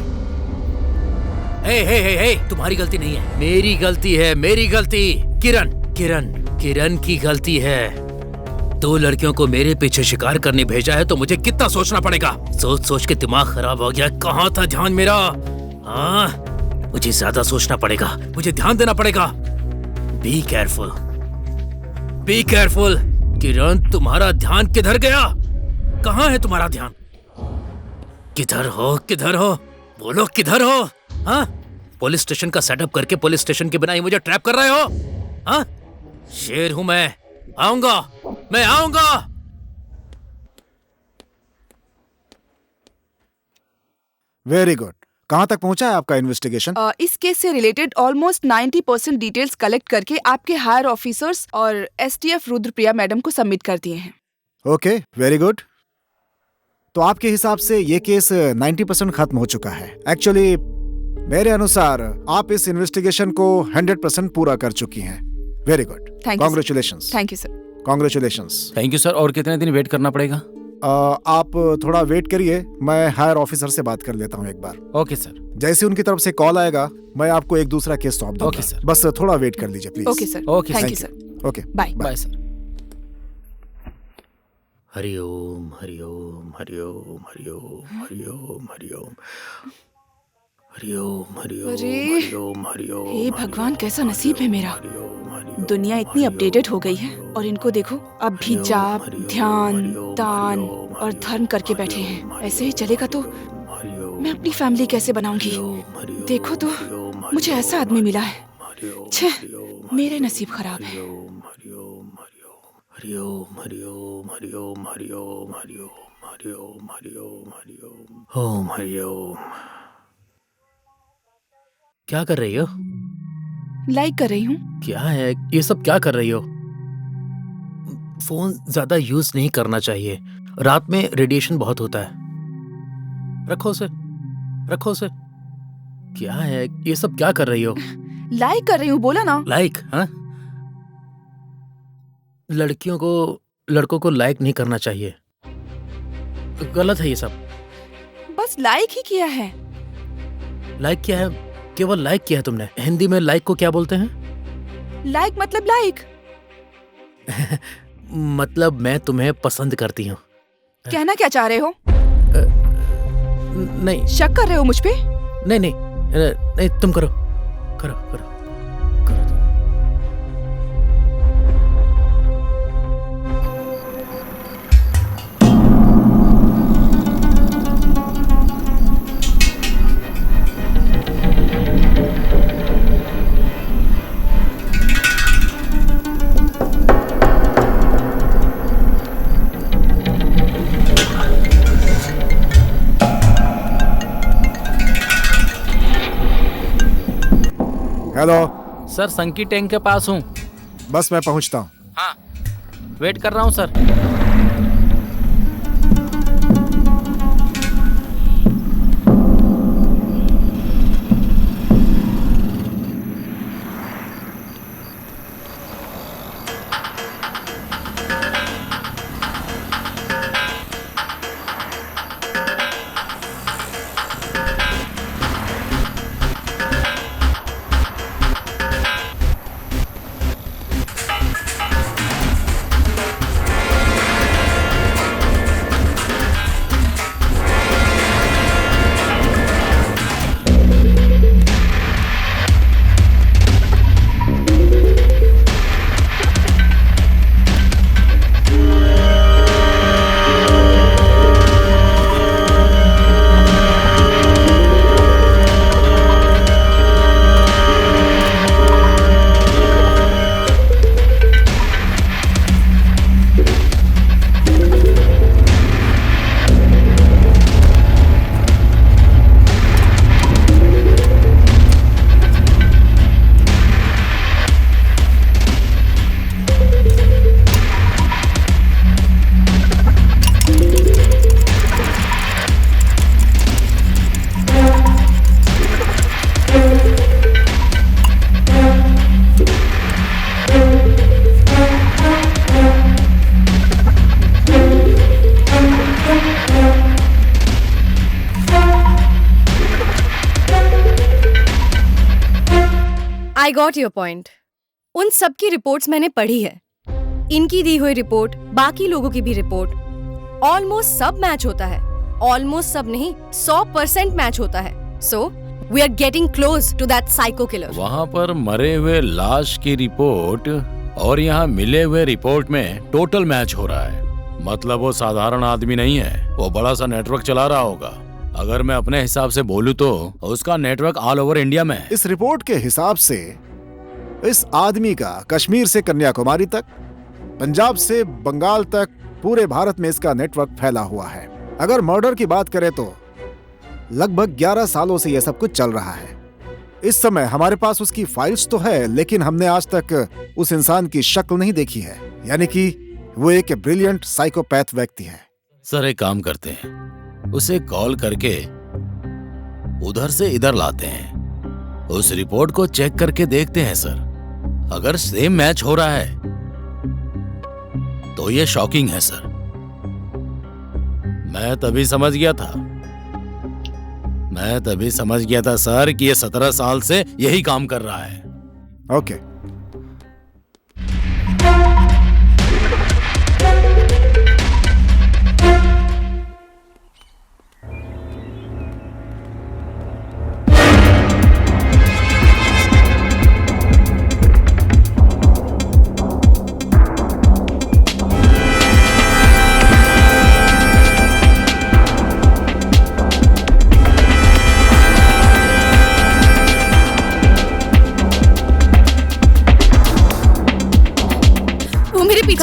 Hey, तुम्हारी गलती नहीं है, मेरी गलती है, मेरी गलती। किरण की गलती है। 2 लड़कियों को मेरे पीछे शिकार करने भेजा है तो मुझे कितना सोचना पड़ेगा। सोच के दिमाग खराब हो गया। कहाँ था ध्यान मेरा? हाँ, मुझे ज्यादा सोचना पड़ेगा, मुझे ध्यान देना पड़ेगा। Be careful. किरण, तुम्हारा ध्यान किधर गया? कहाँ है तुम्हारा ध्यान? किधर हो? बोलो, किधर हो? हाँ, पुलिस स्टेशन का सेटअप करके पुलिस स्टेशन के बिना ही मुझे ट्रैप कर रहे हो? हाँ, शेर हूं मैं आऊंगा। Very good. कहाँ तक पहुंचा है आपका इन्वेस्टिगेशन? इस केस से रिलेटेड ऑलमोस्ट 90% डिटेल्स कलेक्ट करके आपके हायर ऑफिसर्स और STF रुद्रप्रिया मैडम को सबमिट कर दिए हैं। Okay, very good. तो आपके हिसाब से ये केस 90% खत्म हो चुका है। एक्चुअली मेरे अनुसार आप इस इन्वेस्टिगेशन को 100% पूरा कर चुकी हैं। Very good, congratulations. Thank you sir. Congratulations. Thank you sir. और कितने दिन वेट करना पड़ेगा? आप थोड़ा वेट करिए, मैं हायर ऑफिसर से बात कर लेता हूँ एक बार। Okay sir. जैसे उनकी तरफ से कॉल आएगा मैं आपको एक दूसरा केस सौंप दूंगा। Okay sir. बस थोड़ा वेट कर लीजिए please. Okay sir. Okay, thank you sir. Okay, bye sir. हरिओम हरिओम हरिओम हरिओम हरिओम हरिओम हरिओम हरिओम अरे, हरिओम हरिओम। हे भगवान, कैसा नसीब है मेरा। दुनिया इतनी अपडेटेड हो गई है और इनको देखो, अब भी जाप, ध्यान, दान और धर्म करके बैठे हैं। ऐसे ही चलेगा तो मैं अपनी फैमिली कैसे बनाऊंगी? देखो तो, मुझे ऐसा आदमी मिला है। छे, मेरे नसीब खराब है। हरिओम हरिओम हरिओम हरिओम हरिओम हरिओम हरिओम हरिओम ओम हरिओम। क्या कर रही हो? लाइक कर रही हूँ। क्या है ये सब, क्या कर रही हो? फोन ज्यादा यूज नहीं करना चाहिए, रात में रेडिएशन बहुत होता है। रखो उसे, रखो उसे। क्या है ये सब, क्या कर रही हो? लाइक कर रही हूँ, बोला ना। लाइक? हाँ, लड़कों को लाइक नहीं करना चाहिए, गलत है ये सब। बस लाइक ही किया है। लाइक किया है? केवल लाइक किया है तुमने? हिंदी में लाइक को क्या बोलते हैं? लाइक मतलब लाइक। मतलब मैं तुम्हें पसंद करती हूँ। कहना क्या चाह रहे हो? नहीं। शक कर रहे हो मुझ पे? नहीं नहीं नहीं, तुम करो करो करो करो तुम। हेलो सर, संकी टैंक के पास हूँ। बस मैं पहुंचता हूँ। हाँ, वेट कर रहा हूँ sir. I got your point. उन सब की रिपोर्ट्स मैंने पढ़ी है। इनकी दी हुई रिपोर्ट, बाकी लोगों की भी रिपोर्ट, ऑलमोस्ट सब मैच होता है। ऑलमोस्ट सब नहीं, 100% मैच होता है। So we are getting close to that psycho killer. वहाँ पर मरे हुए लाश की रिपोर्ट और यहाँ मिले हुए रिपोर्ट में टोटल मैच हो रहा है। मतलब वो साधारण आदमी नहीं है, वो बड़ा सा नेटवर्क चला रहा होगा। अगर मैं अपने हिसाब से बोलूं तो उसका नेटवर्क ऑल ओवर इंडिया में है। इस रिपोर्ट के हिसाब से इस आदमी का कश्मीर से कन्याकुमारी तक, पंजाब से बंगाल तक, पूरे भारत में इसका नेटवर्क फैला हुआ है। अगर मर्डर की बात करें तो लगभग 11 सालों से यह सब कुछ चल रहा है। इस समय हमारे पास उसकी फाइल्स तो है, लेकिन हमने आज तक उस इंसान की शक्ल नहीं देखी है। यानी कि वो एक ब्रिलियंट साइकोपैथ व्यक्ति है। सर, एक काम करते हैं, उसे कॉल करके उधर से इधर लाते हैं, उस रिपोर्ट को चेक करके देखते हैं सर। अगर सेम मैच हो रहा है तो ये शॉकिंग है सर। मैं तभी समझ गया था सर कि ये 17 साल से यही काम कर रहा है। ओके।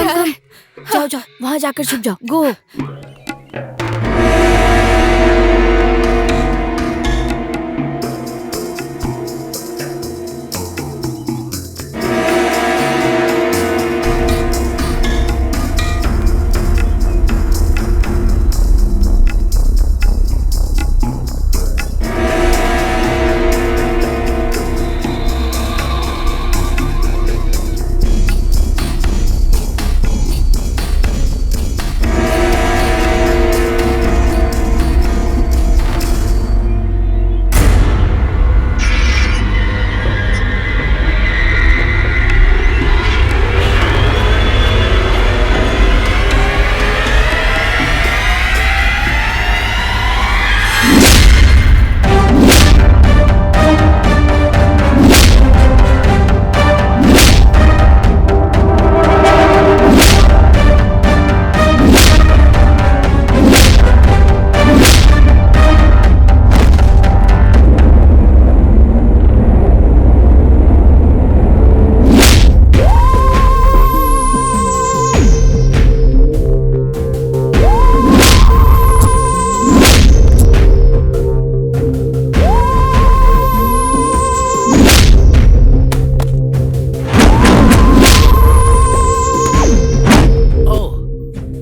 कम जाओ जाओ, वहां जाकर छुप जाओ। गो।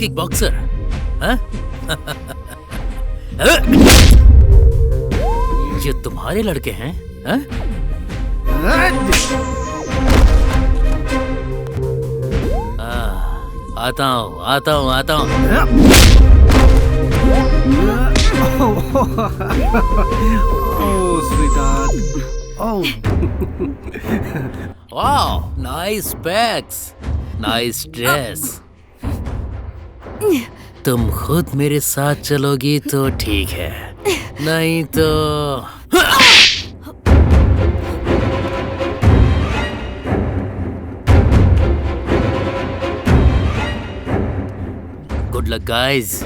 किक बॉक्सर, हाँ? ये तुम्हारे लड़के हैं, हाँ? आता हूँ, आता हूँ, आता हूँ। Oh, sweetheart. Oh. वाह, नाइस बैग्स, नाइस ड्रेस। तुम खुद मेरे साथ चलोगी तो ठीक है, नहीं तो गुड लक गाइस।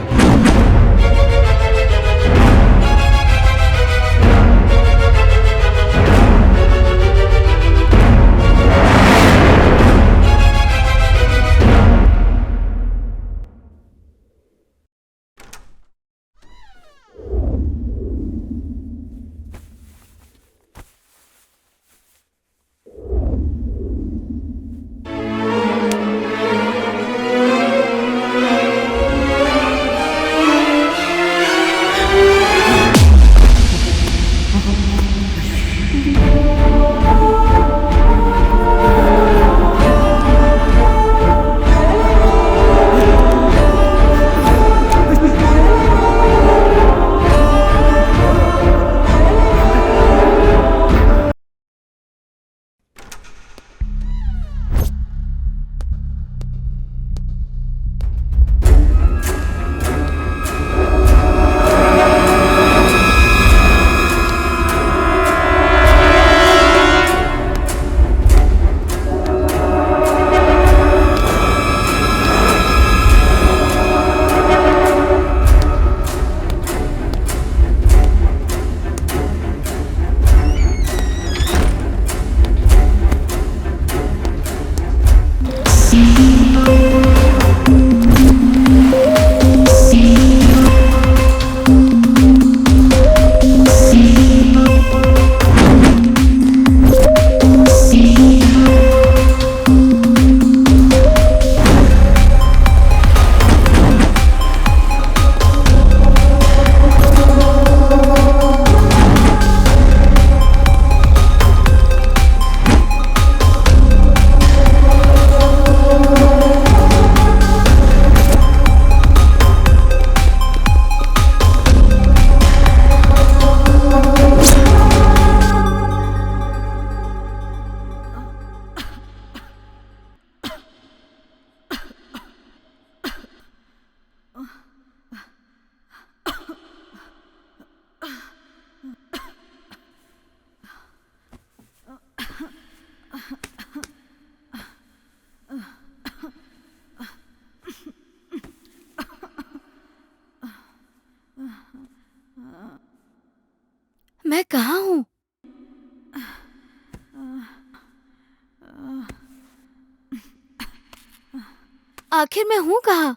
आखिर मैं हूँ कहाँ?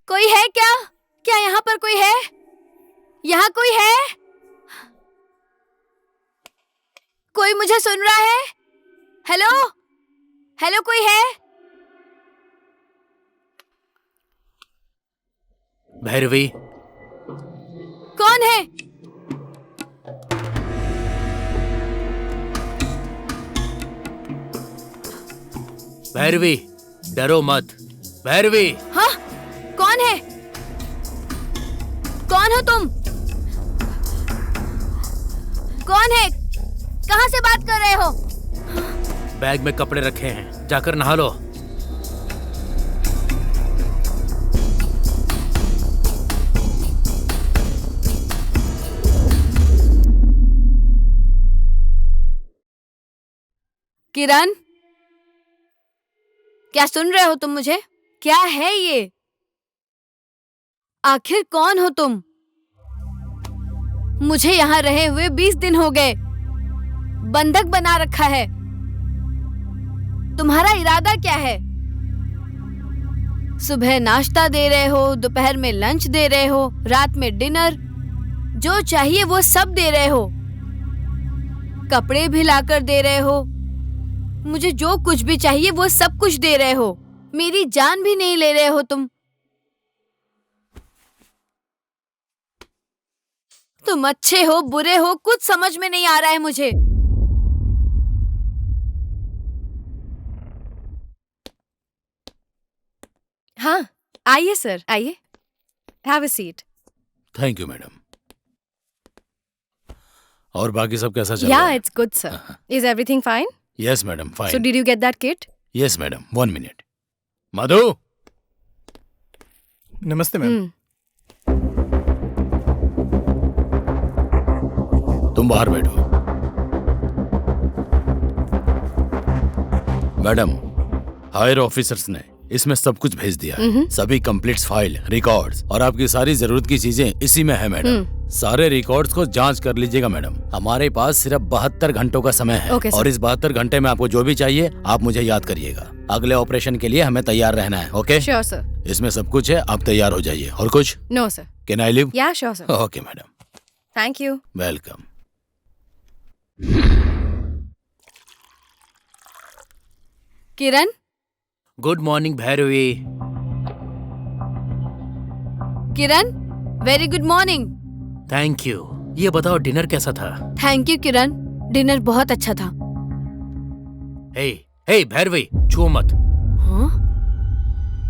कोई है क्या? क्या यहाँ पर कोई है? यहाँ कोई है? कोई मुझे सुन रहा है? हेलो? हेलो, कोई है? भैरवी, कौन है? भैरवी, डरो मत। भैरवी। हाँ? कौन है? कौन हो तुम? कौन है? कहाँ से बात कर रहे हो? बैग में कपड़े रखे हैं, जाकर नहा लो। किरण, क्या सुन रहे हो तुम मुझे? क्या है ये? आखिर कौन हो तुम? मुझे यहाँ रहे हुए 20 दिन हो गए। बंधक बना रखा है। तुम्हारा इरादा क्या है? सुबह नाश्ता दे रहे हो, दोपहर में लंच दे रहे हो, रात में डिनर, जो चाहिए वो सब दे रहे हो। कपड़े भी लाकर दे रहे हो। मुझे जो कुछ भी चाहिए वो सब कुछ दे रहे हो। मेरी जान भी नहीं ले रहे हो तुम। तुम अच्छे हो बुरे हो कुछ समझ में नहीं आ रहा है मुझे। हाँ, आइए सर, आइए। Have a seat. Thank you madam. और बाकी सब कैसा चल रहा या है? It's good sir. Is everything fine? Yes madam, fine. So did you get that kit? Yes madam, 1 minute. Madhu, नमस्ते मैम। तुम बाहर बैठो। मैडम, हायर ऑफिसर्स ने इसमें सब कुछ भेज दिया है। सभी कंप्लीट फाइल, रिकॉर्ड्स और आपकी सारी जरूरत की चीजें इसी में है मैडम। सारे रिकॉर्ड्स को जांच कर लीजिएगा मैडम। हमारे पास सिर्फ 72 घंटों का समय है। Okay, और इस 72 घंटे में आपको जो भी चाहिए आप मुझे याद करिएगा। अगले ऑपरेशन के लिए हमें तैयार रहना है। ओके? Sure sir. इसमें सब कुछ है, आप तैयार हो जाइए। और कुछ? No sir. Can I leave? Yeah sure sir. Okay madam, thank you. Welcome. Kiran, good morning Bhairavi. Kiran, very good morning. Thank you. ये बताओ डिनर कैसा था? थैंक यू किरण, डिनर बहुत अच्छा था। हे हे भैरवी, छुओ मत। हाँ?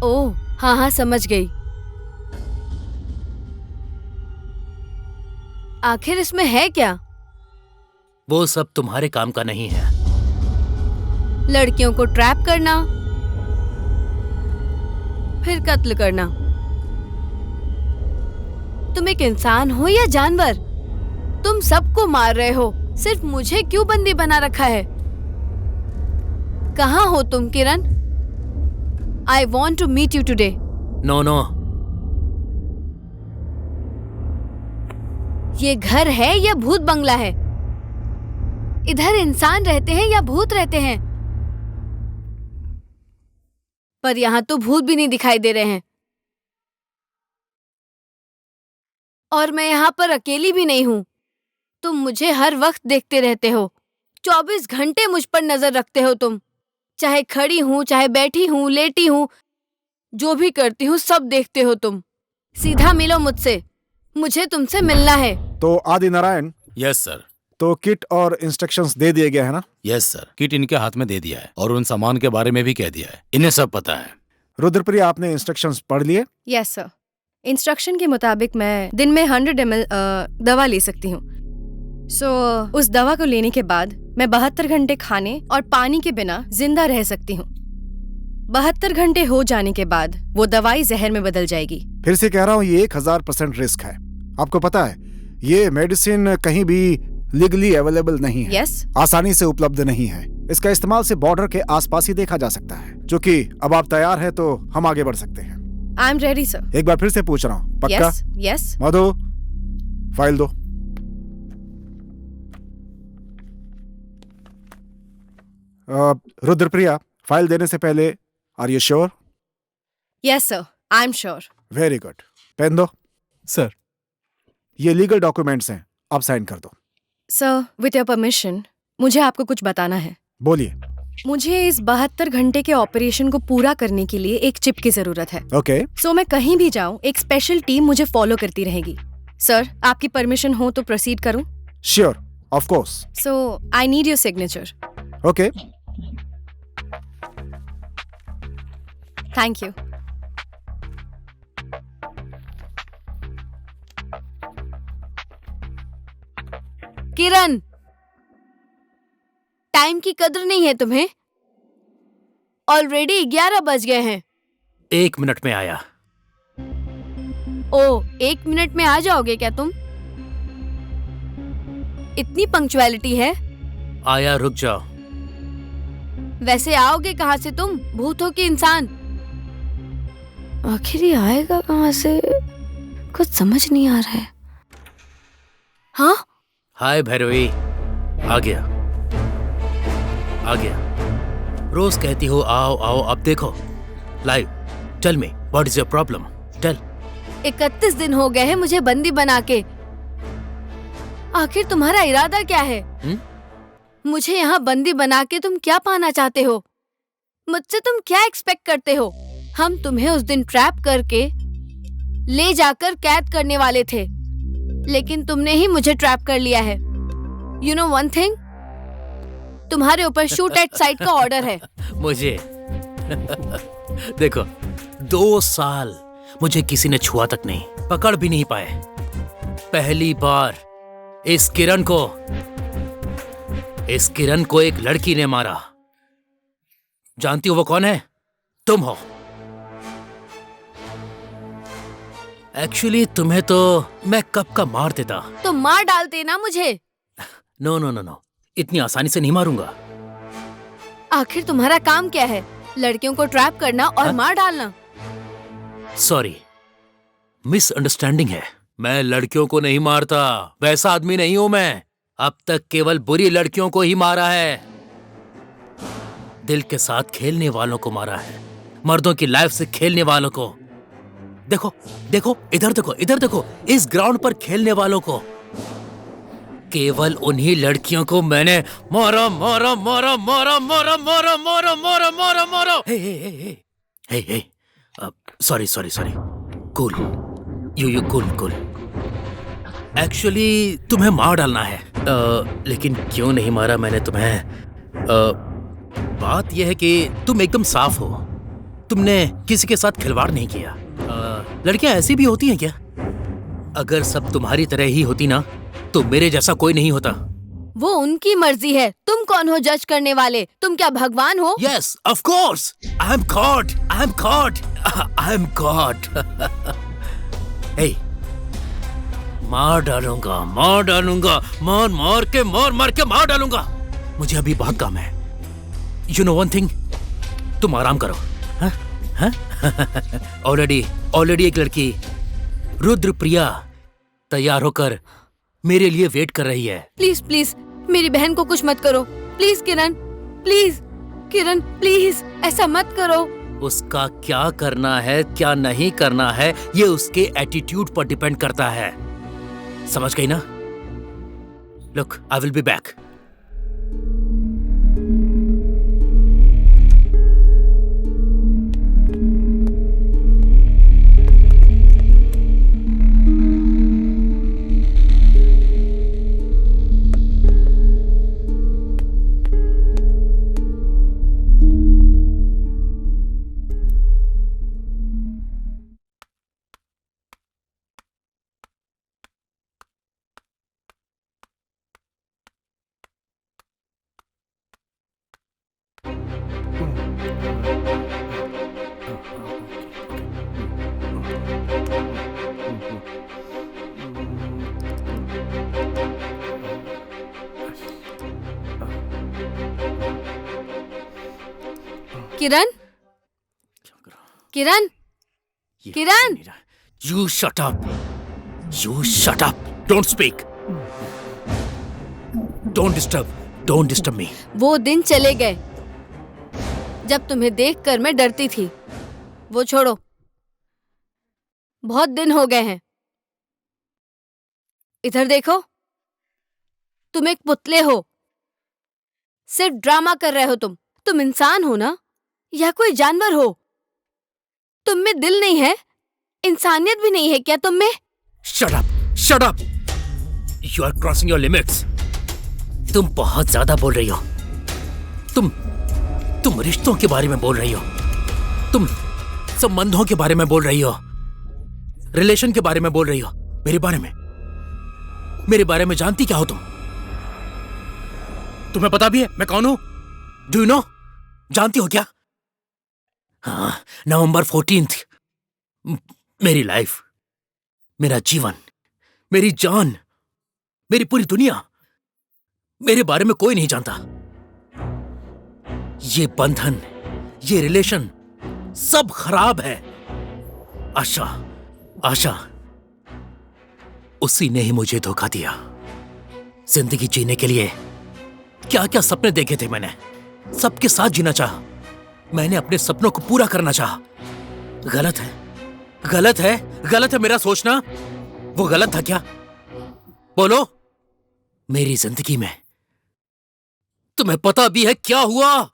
ओह, हाँ हाँ समझ गई। आखिर इसमें है क्या? वो सब तुम्हारे काम का नहीं है। लड़कियों को ट्रैप करना, फिर कत्ल करना। तुम एक इंसान हो या जानवर? तुम सबको मार रहे हो, सिर्फ मुझे क्यों बंदी बना रखा है? कहाँ हो तुम Kiran? I want to meet you today. No no, ये घर है या भूत बंगला है? इधर इंसान रहते हैं या भूत रहते हैं? पर यहाँ तो भूत भी नहीं दिखाई दे रहे हैं। और मैं यहाँ पर अकेली भी नहीं हूँ। तुम मुझे हर वक्त देखते रहते हो। 24 घंटे मुझ पर नजर रखते हो तुम। चाहे खड़ी हूँ, चाहे बैठी हूँ, लेटी हूँ, जो भी करती हूँ सब देखते हो तुम। सीधा मिलो मुझसे, मुझे तुमसे मिलना है। तो आदि नारायण, यस सर। तो किट और इंस्ट्रक्शंस दे दिए गए हैं ना? यस सर, किट इनके हाथ में दे दिया है और उन सामान के बारे में भी कह दिया है। इन्हें सब पता है। रुद्रप्रिया, आपने इंस्ट्रक्शंस पढ़ लिए? Yes sir. इंस्ट्रक्शन के मुताबिक मैं दिन में 100 ml दवा ले सकती हूँ। उस दवा को लेने के बाद मैं 72 घंटे खाने और पानी के बिना जिंदा रह सकती हूँ। 72 घंटे हो जाने के बाद वो दवाई जहर में बदल जाएगी। फिर से कह रहा हूँ, ये 1000% रिस्क है। आपको पता है ये मेडिसिन कहीं भी लीगली अवेलेबल नहीं है। यस। आसानी से उपलब्ध नहीं है। इसका इस्तेमाल से बॉर्डर के आसपास ही देखा जा सकता है। जो कि अब आप तैयार हैं तो हम आगे बढ़ सकते हैं। I am ready sir. एक बार फिर से पूछ रहा हूँ, पक्का? यस। मधु, फाइल दो। रुद्रप्रिया, फाइल देने से पहले are you sure? Yes sir, I am sure. Very good. Pen दो। सर, ये लीगल डॉक्यूमेंट्स हैं, अब साइन कर दो। सर, विथ योर परमिशन, मुझे आपको कुछ बताना है। बोलिए। मुझे इस 72 घंटे के ऑपरेशन को पूरा करने के लिए एक चिप की जरूरत है। ओके। सो मैं कहीं भी जाऊं, एक स्पेशल टीम मुझे फॉलो करती रहेगी। सर, आपकी परमिशन हो तो प्रोसीड करूं? Sure, of course. So I need your signature. Okay. Thank you. Kiran, time की कदर नहीं है तुम्हें? ऑलरेडी 11 बज गए हैं। 1 मिनट में आया। ओ, 1 मिनट में आ जाओगे क्या तुम? इतनी पंक्चुअलिटी है? आया, रुक जाओ। वैसे आओगे कहाँ से तुम? भूत हो कि इंसान? आखिर ये आएगा कहाँ से? कुछ समझ नहीं आ रहा है। हाँ? हाय भैरवी, आ गया आ गया। रोज कहती हो आओ आओ, अब देखो live. Tell me what is your problem, tell. 31 दिन हो गए हैं मुझे बंदी बना के। आखिर तुम्हारा इरादा क्या है? मुझे यहाँ बंदी बना के तुम क्या पाना चाहते हो? मुझसे तुम क्या एक्सपेक्ट करते हो? हम तुम्हें उस दिन ट्रैप करके ले जाकर कैद करने वाले थे, लेकिन तुमने ही मुझे ट्रैप कर लिया है। यू नो वन थिंग, तुम्हारे ऊपर शूट एट साइट का ऑर्डर है। मुझे देखो, 2 साल मुझे किसी ने छुआ तक नहीं, पकड़ भी नहीं पाए। पहली बार इस किरण को एक लड़की ने मारा। जानती हो वो कौन है? तुम हो। एक्चुअली तुम्हें तो मैं कब का मार देता। तो मार डालते ना मुझे। नो नो नो नो, इतनी आसानी से नहीं मारूंगा। आखिर तुम्हारा काम क्या है? लड़कियों को ट्रैप करना और मार डालना? सॉरी, मिसअंडरस्टैंडिंग है। मैं लड़कियों को नहीं मारता, वैसा आदमी नहीं हूं मैं। अब तक केवल बुरी लड़कियों को ही मारा है। दिल के साथ खेलने वालों को मारा है, मर्दों की लाइफ से खेलने वालों को। देखो देखो, इधर देखो, इधर देखो, इस ग्राउंड पर खेलने वालों को। केवल उन्हीं लड़कियों को मैंने मारा मारा मारा मारा मारा मारा मारा मारा मारा मारा। Hey hey hey hey hey, sorry sorry sorry, cool, you cool cool. Actually तुम्हें मार डालना है, लेकिन क्यों नहीं मारा मैंने तुम्हें? बात यह है कि तुम एकदम साफ हो, तुमने किसी के साथ खिलवाड़ नहीं किया। लड़कियां ऐसी भी होती हैं क्या? अगर सब तुम्हारी तरह ही होती ना, तो मेरे जैसा कोई नहीं होता। वो उनकी मर्जी है, तुम कौन हो जज करने वाले? तुम क्या भगवान हो? Yes, of course. I am God. I am God. I am God. Hey, मार डालूंगा, मार डालूंगा, मार मार के मार डालूंगा। मुझे अभी बहुत काम है। You know one thing? तुम आराम करो। हाँ? ऑलरेडी एक लड़की, रुद्रप्रिया, तैयार होकर मेरे लिए वेट कर रही है। प्लीज प्लीज मेरी बहन को कुछ मत करो। Please Kiran, please Kiran, please ऐसा मत करो। उसका क्या करना है, क्या नहीं करना है, ये उसके एटीट्यूड पर डिपेंड करता है। समझ गई ना? Look, I will be back. Kiran, Kiran, Kiran, You shut up. You shut up. Don't speak, don't disturb me. वो दिन चले गए जब तुम्हें देखकर मैं डरती थी। वो छोड़ो, बहुत दिन हो गए हैं। इधर देखो, तुम एक पुतले हो, सिर्फ ड्रामा कर रहे हो। तुम इंसान हो ना, या कोई जानवर हो? तुम में दिल नहीं है, इंसानियत भी नहीं है क्या तुम में? Shut up, you are crossing your limits. तुम बहुत ज्यादा बोल रही हो। तुम रिश्तों के बारे में बोल रही हो, तुम संबंधों के बारे में बोल रही हो, रिलेशन के बारे में बोल रही हो। मेरे बारे में जानती क्या हो तुम? तुम्हें पता भी है मैं कौन हूं? Do you know? जानती हो क्या? हाँ, नवंबर 14th, मेरी लाइफ, मेरा जीवन, मेरी जान, मेरी पूरी दुनिया, मेरे बारे में कोई नहीं जानता। ये बंधन, ये रिलेशन सब खराब है। आशा, उसी ने ही मुझे धोखा दिया। जिंदगी जीने के लिए क्या क्या सपने देखे थे मैंने, सबके साथ जीना चाहा। मैंने अपने सपनों को पूरा करना चाहा। गलत है मेरा सोचना। वो गलत था क्या? बोलो। मेरी जिंदगी में तुम्हें पता भी है क्या हुआ?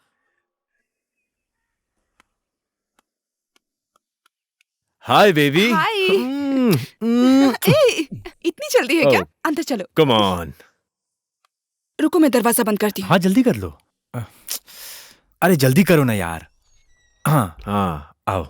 Hi baby. हाय। इतनी जल्दी है क्या? अंदर चलो। Come on. रुको, मैं दरवाजा बंद करती हूँ। हाँ जल्दी कर लो। अरे जल्दी करो ना यार। हाँ आओ।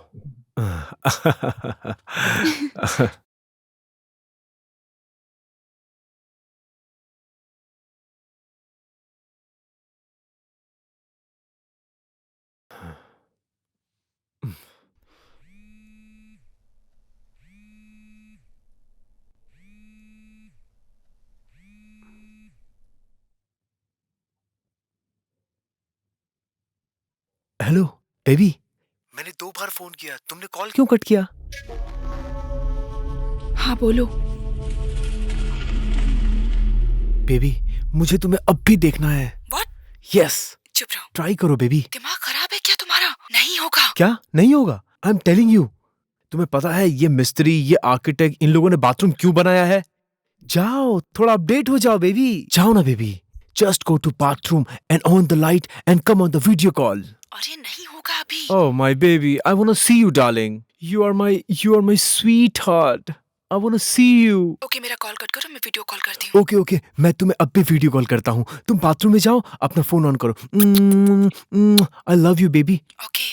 Hello baby. मैंने 2 बार फोन किया, तुमने कॉल क्यों कट किया? हाँ बोलो। बेबी मुझे तुम्हें अब भी देखना है। What? यस। चुप रहो। ट्राई करो बेबी। दिमाग खराब है क्या तुम्हारा? नहीं होगा। क्या नहीं होगा? I am telling you. तुम्हें पता है ये मिस्त्री, ये आर्किटेक्ट, इन लोगों ने बाथरूम क्यों बनाया है? जाओ थोड़ा अपडेट हो जाओ बेबी। जाओ ना baby, just go to bathroom and on the light and come on the video call. अरे नहीं होगा अभी। Oh my baby, I wanna see you darling. You are my sweetheart. I wanna see you. Okay, मेरा call cut करो, मैं video call करती हूँ। Okay, मैं तुम्हें अब भी वीडियो कॉल करता हूँ। तुम बाथरूम में जाओ, अपना फोन ऑन करो। I love you baby. Okay.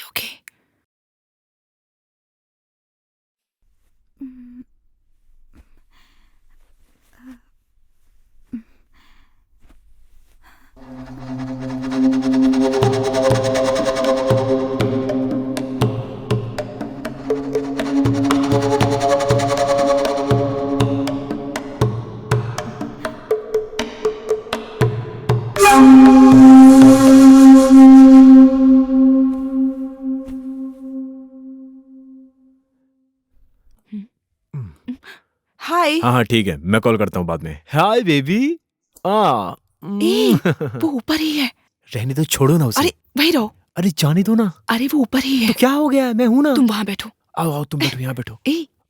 Hi. हाँ ठीक है, मैं कॉल करता हूँ बाद में। Hi baby. वो ऊपर ही है। रहने दो, छोड़ो ना उसे। अरे वही रहो। अरे जाने दो ना। अरे वो ऊपर ही है। तो क्या हो गया? मैं हूं ना। तुम वहां बैठो। आओ तुम बैठो, यहाँ बैठो।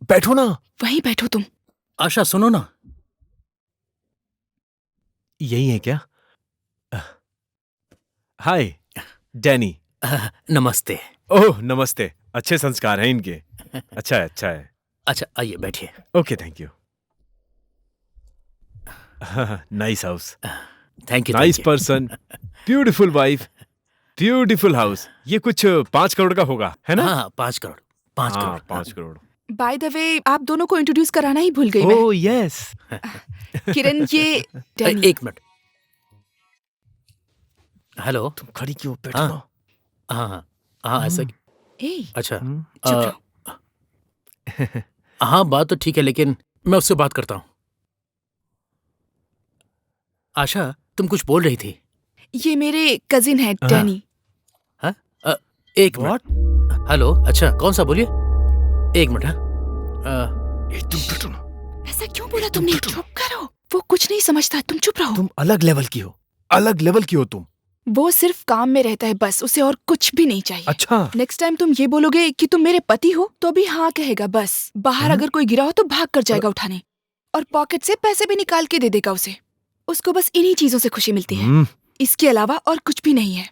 बैठो ना। वहीं बैठो तुम। आशा सुनो ना। यही है क्या? हाय डैनी। नमस्ते। ओह नमस्ते, अच्छे संस्कार हैं इनके। अच्छा है। अच्छा आइए बैठिए। Okay thank you. Nice house, thank you. Nice person, beautiful wife, beautiful house. ये कुछ 5 करोड़ का होगा, है ना? हाँ 5 crore. 5 crore. By the way, आप दोनों को इंट्रोड्यूस कराना ही भूल गई मैं। Oh yes. किरण, ये डैनी। एक मिनट। हेलो। तुम खड़ी क्यों? बैठो ना। हाँ ऐसा। अच्छा चुप रहो। हाँ बात तो ठीक है, लेकिन मैं उससे बात करता हूँ। आशा तुम कुछ बोल रही थी। ये मेरे कजिन है डैनी। हाँ? एक मिनट। हेलो, अच्छा कौन सा? बोलिए। एक मिनट। तुम बैठो ना। ऐसा क्यों बोला तुमने? चुप करो, वो कुछ नहीं समझता, तुम चुप रहो। तुम अलग लेवल की हो, अलग लेवल की हो तुम। वो सिर्फ काम में रहता है बस, उसे और कुछ भी नहीं चाहिए। अच्छा। नेक्स्ट टाइम तुम ये बोलोगे कि तुम मेरे पति हो तो भी हाँ कहेगा बस। बाहर अगर कोई गिरा हो तो भाग कर जाएगा उठाने, और पॉकेट से पैसे भी निकाल के दे देगा उसे। उसको बस इन्हीं चीजों से खुशी मिलती है, इसके अलावा और कुछ भी नहीं है।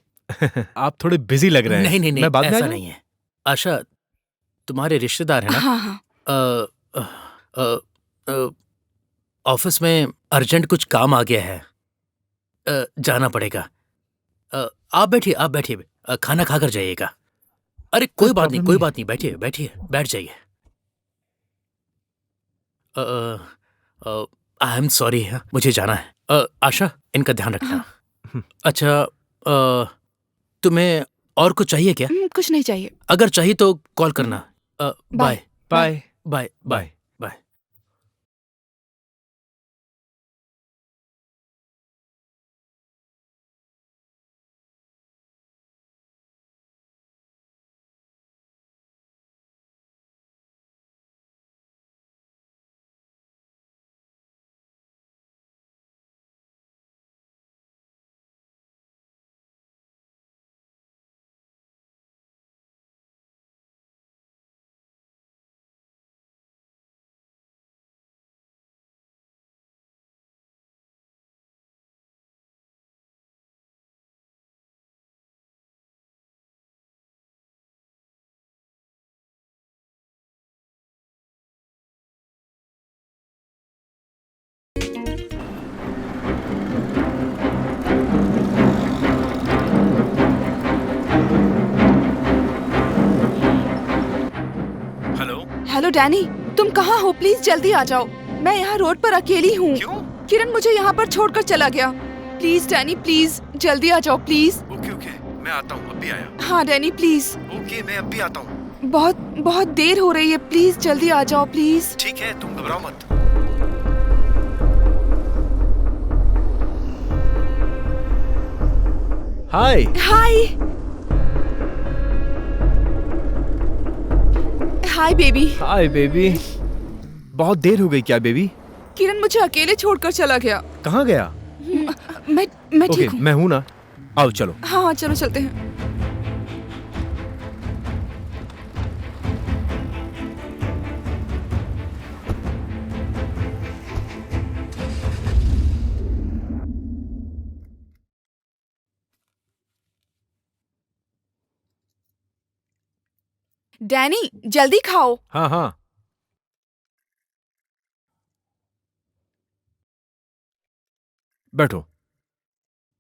आप थोड़े बिजी लग रहे हैं। नहीं नहीं नहीं, मैं बाद में ऐसा आ जाऊं? नहीं है। आशा तुम्हारे रिश्तेदार है ना? हाँ हाँ। ऑफिस में अर्जेंट कुछ काम आ गया है, जाना पड़ेगा। आप बैठिए, आप बैठिए, खाना खाकर जाइएगा। अरे कोई बात नहीं, कोई बात नहीं, बैठिए बैठिए, बैठ जाइए। आई एम सॉरी, मुझे जाना है। आशा, इनका ध्यान रखना। अच्छा, तुम्हें और कुछ चाहिए क्या? कुछ नहीं चाहिए। अगर चाहिए तो कॉल करना। Bye bye bye bye bye. Hello Danny, तुम कहाँ हो? प्लीज जल्दी आ जाओ, मैं यहाँ रोड पर अकेली हूँ। क्यों? किरण मुझे यहाँ पर छोड़कर चला गया। प्लीज डैनी, प्लीज जल्दी आ जाओ प्लीज। ओके ओके, मैं आता हूँ, अभी आया। हाँ डैनी प्लीज। ओके, मैं अभी आता हूँ। बहुत बहुत देर हो रही है, प्लीज जल्दी आ जाओ प्लीज। ठीक है, तुम घबराओ मत। हाय। हाय हाय बेबी। Hi baby. बहुत देर हो गई क्या बेबी? किरण मुझे अकेले छोड़कर चला गया। कहाँ गया? मैं ओके, ठीक हूँ। मैं हूँ ना, आओ चलो। हाँ हाँ चलो चलते हैं। डैनी जल्दी खाओ। हाँ हाँ। बैठो।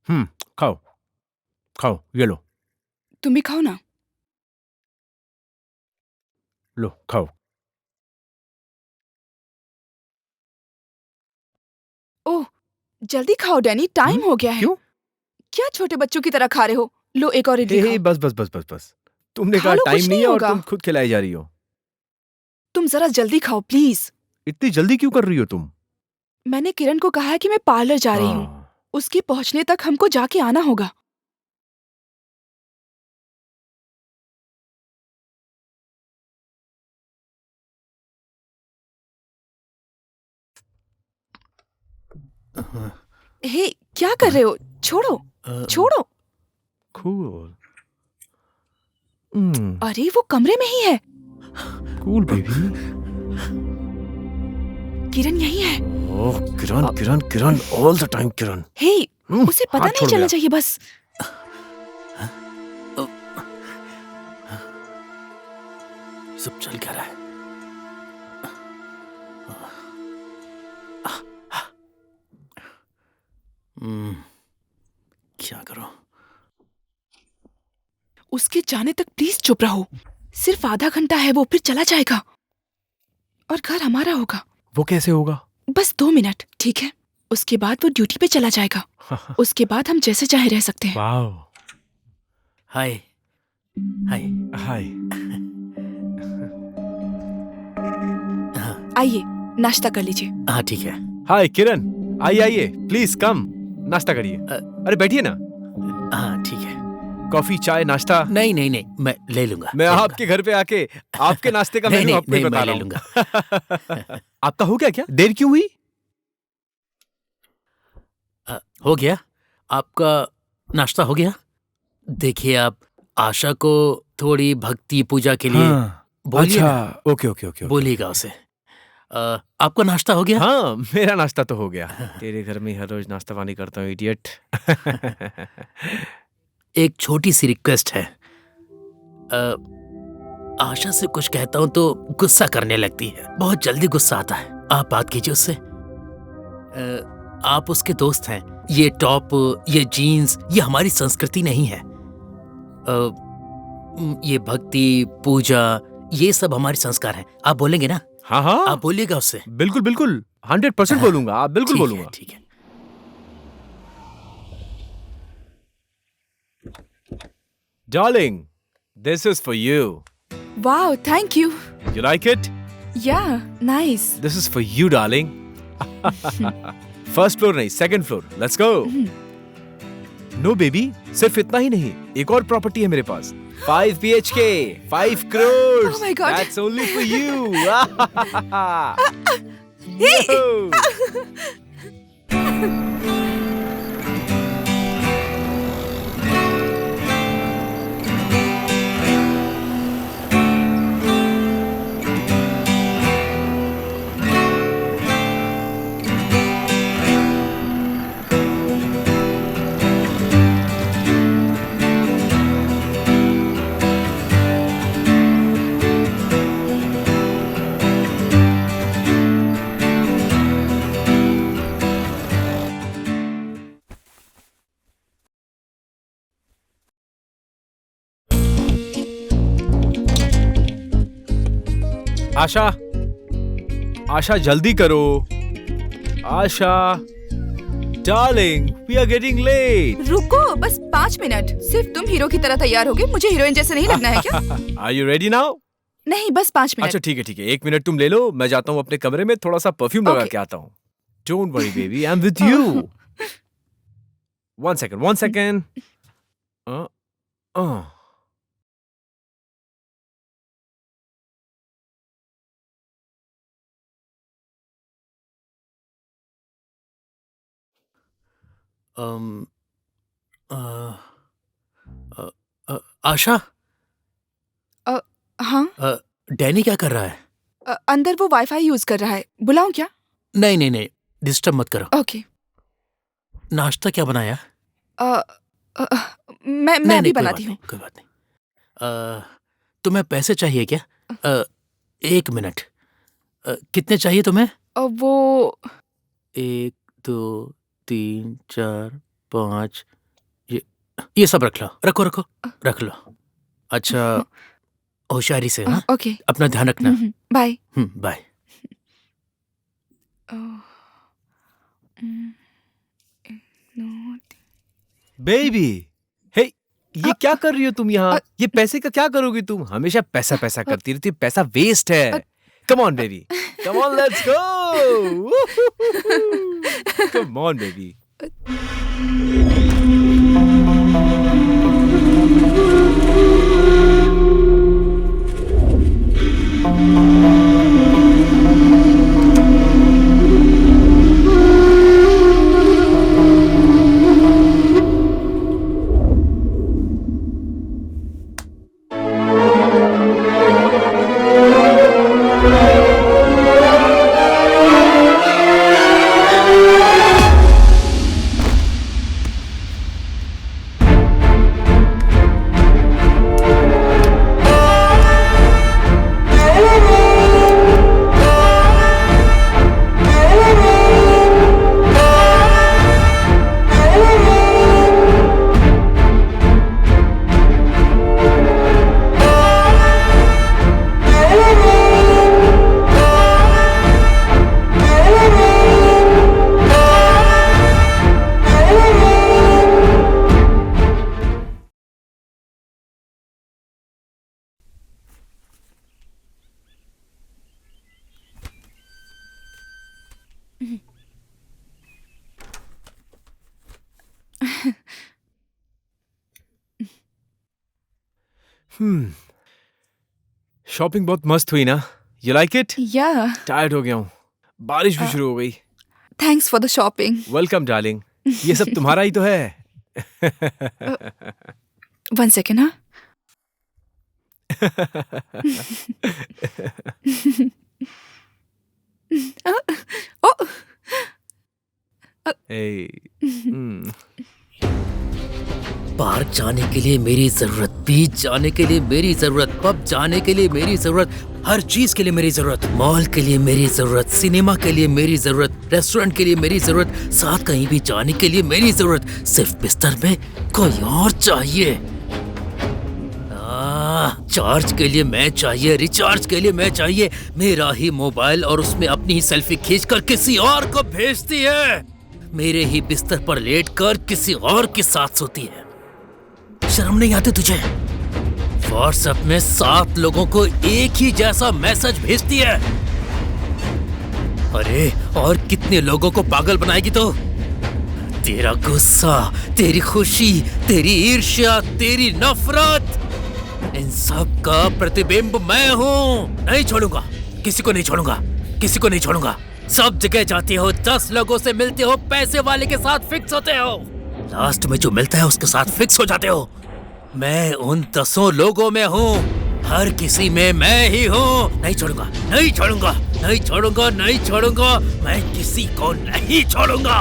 खाओ खाओ, ये लो। तुम भी खाओ ना। लो खाओ। ओह जल्दी खाओ डैनी, टाइम हो गया है। क्यों? क्या छोटे बच्चों की तरह खा रहे हो? लो एक और इडली हे खाओ। बस बस बस बस बस। तुमने खा कहा लो, टाइम कुछ नहीं नहीं है और होगा। तुम खुद खिलाई जा रही हो। तुम जरा जल्दी खाओ प्लीज। इतनी जल्दी क्यों कर रही हो तुम? मैंने किरण को कहा है कि मैं पार्लर जा रही हूँ, हाँ। उसके पहुंचने तक हमको जाके आना होगा। हे क्या कर रहे हो? छोड़ो छोड़ो। कूल। अरे वो कमरे में ही है। Cool baby. किरण यही है। ओह Kiran Kiran Kiran, all the time किरण। हे उसे पता हाथ नहीं छोड़ चलना मेरा। चाहिए बस। सब चल क्या रहा है? क्या करो? उसके जाने तक प्लीज चुप रहो। सिर्फ आधा घंटा है वो, फिर चला जाएगा और घर हमारा होगा। वो कैसे होगा? बस 2 मिनट, ठीक है? उसके बाद वो ड्यूटी पे चला जाएगा। उसके बाद हम जैसे चाहे रह सकते हैं। वाओ। हाय हाय हाय। आइए नाश्ता कर लीजिए। हाँ ठीक है। हाय किरण, आइए आइए, प्लीज कम, नाश्ता करिए। अरे बैठिए ना। हाँ ठीक है। कॉफी चाय नाश्ता? नहीं नहीं नहीं, मैं ले लूंगा। मैं आपके घर पे आके आपके नाश्ते का नहीं मेन्यू नहीं आपको नहीं, बता मैं रहा ले हूँ। लूंगा। आपका हो गया क्या? देर क्यों हुई? हो गया? आपका नाश्ता हो गया? देखिए, आप आशा को थोड़ी भक्ति पूजा के लिए बोलिए अच्छा, ना, ओके ओके ओके। बोलिएगा उसे। आपका नाश्ता हो गया? हाँ, मेरा नाश्ता तो हो गया। तेरे घर में हर रोज नाश्ता पानी करता हूँ, इडियट। एक छोटी सी रिक्वेस्ट है। आशा से कुछ कहता हूं तो गुस्सा करने लगती है, बहुत जल्दी गुस्सा आता है। आप बात कीजिए उससे। आप उसके दोस्त हैं। ये टॉप, ये जीन्स, ये हमारी संस्कृति नहीं है। ये भक्ति पूजा, ये सब हमारे संस्कार हैं। आप बोलेंगे ना? हाँ हाँ, आप बोलिएगा उससे। बिल्कुल बिल्कुल, 100% बोलूंगा। आप बिल्कुल ठीक है, बोलूंगा। ठीक है। Darling, this is for you. Wow, thank you. You like it? Yeah, nice. This is for you, darling. First floor नहीं, second floor. Let's go. No baby, सिर्फ इतना ही नहीं, एक और प्रॉपर्टी है मेरे पास। 5 BHK, 5 crores. Oh my God. That's only for you. आशा, आशा जल्दी करो। Asha, darling, we are getting late. रुको, बस 5 मिनट। सिर्फ तुम हीरो की तरह तैयार होगे, मुझे हीरोइन जैसे नहीं लगना है क्या? Are you ready now? नहीं, बस 5 मिनट। अच्छा ठीक है ठीक है, 1 मिनट तुम ले लो, मैं जाता हूँ अपने कमरे में, थोड़ा सा परफ्यूम लगा Okay. के आता हूँ। Don't worry baby, I am with you. 1 second, 1 second. Um, uh, Asha, हाँ, डैनी क्या कर रहा है? अंदर वो वाईफाई यूज कर रहा है। बुलाऊं क्या? नहीं नहीं नहीं, डिस्टर्ब मत करो। ओके। नाश्ता क्या बनाया? मैं नहीं, अभी कोई बनाती बात हूँ। नहीं, कोई बात नहीं। तुम्हें पैसे चाहिए क्या? 1 मिनट। कितने चाहिए तुम्हें? वो 1 2 3 4 5, ये सब रख लो, रखो रखो, रख लो। अच्छा, होशियारी से। हाँ, ओके। अपना ध्यान रखना। बाय। बाय। बेबी, हे, ये क्या कर रही हो तुम यहाँ? ये पैसे का क्या करोगी तुम? हमेशा पैसा पैसा करती रहती है, पैसा वेस्ट है। Come on baby, come on, let's go. Come on baby. Shopping बहुत मस्त हुई ना? You like it? Yeah, tired हो गया हूँ। बारिश भी शुरू हो गई। thanks for the shopping. Welcome darling. ये सब तुम्हारा ही तो है। 1 second, huh? Oh, Hey. Park जाने के लिए मेरी जरूरत, बीच जाने के लिए मेरी जरूरत, पब जाने के लिए मेरी जरूरत, हर चीज के लिए मेरी जरूरत, मॉल के लिए मेरी जरूरत, सिनेमा के लिए मेरी जरूरत, रेस्टोरेंट के लिए मेरी जरूरत, साथ कहीं भी जाने के लिए मेरी जरूरत, सिर्फ बिस्तर में कोई और चाहिए। चार्ज के लिए मैं चाहिए, रिचार्ज के लिए मैं चाहिए, मेरा ही मोबाइल और उसमें अपनी ही सेल्फी खींचकर किसी और को भेजती है, मेरे ही बिस्तर पर लेटकर किसी और के साथ सोती है। शर्म नहीं आती तुझे? व्हाट्सएप में 7 लोगों को एक ही जैसा मैसेज भेजती है। अरे और कितने लोगों को पागल बनाएगी तो? तेरा गुस्सा, तेरी खुशी, तेरी ईर्ष्या, तेरी नफरत, इन सब का प्रतिबिंब मैं हूँ। नहीं छोड़ूंगा, किसी को नहीं छोड़ूंगा, किसी को नहीं छोड़ूंगा। सब जगह जाते हो, 10 लोगों से मिलते हो, पैसे वाले के साथ फिक्स होते हो, लास्ट में जो मिलता है उसके साथ फिक्स हो जाते हो। मैं उन 10 लोगों में हूँ, हर किसी में मैं ही हूँ। नहीं छोड़ूंगा, नहीं छोड़ूंगा, नहीं छोड़ूंगा, नहीं छोड़ूंगा, मैं किसी को नहीं छोड़ूंगा।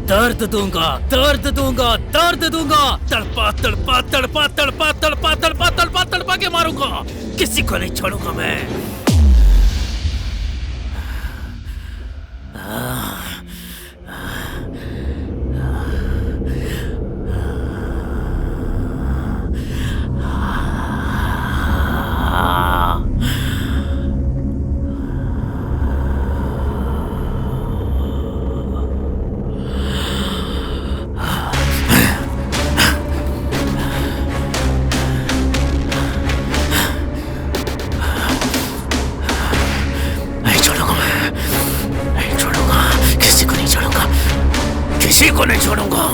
दर्द दूंगा, दर्द दूंगा, दर्द दूंगा, तड़पा तड़पा तड़पा तड़पा तड़पा तड़पा तड़पा तड़पा के मारूंगा, किसी को नहीं छोड़ूंगा मैं। किसी को नहीं छोड़ूंगा।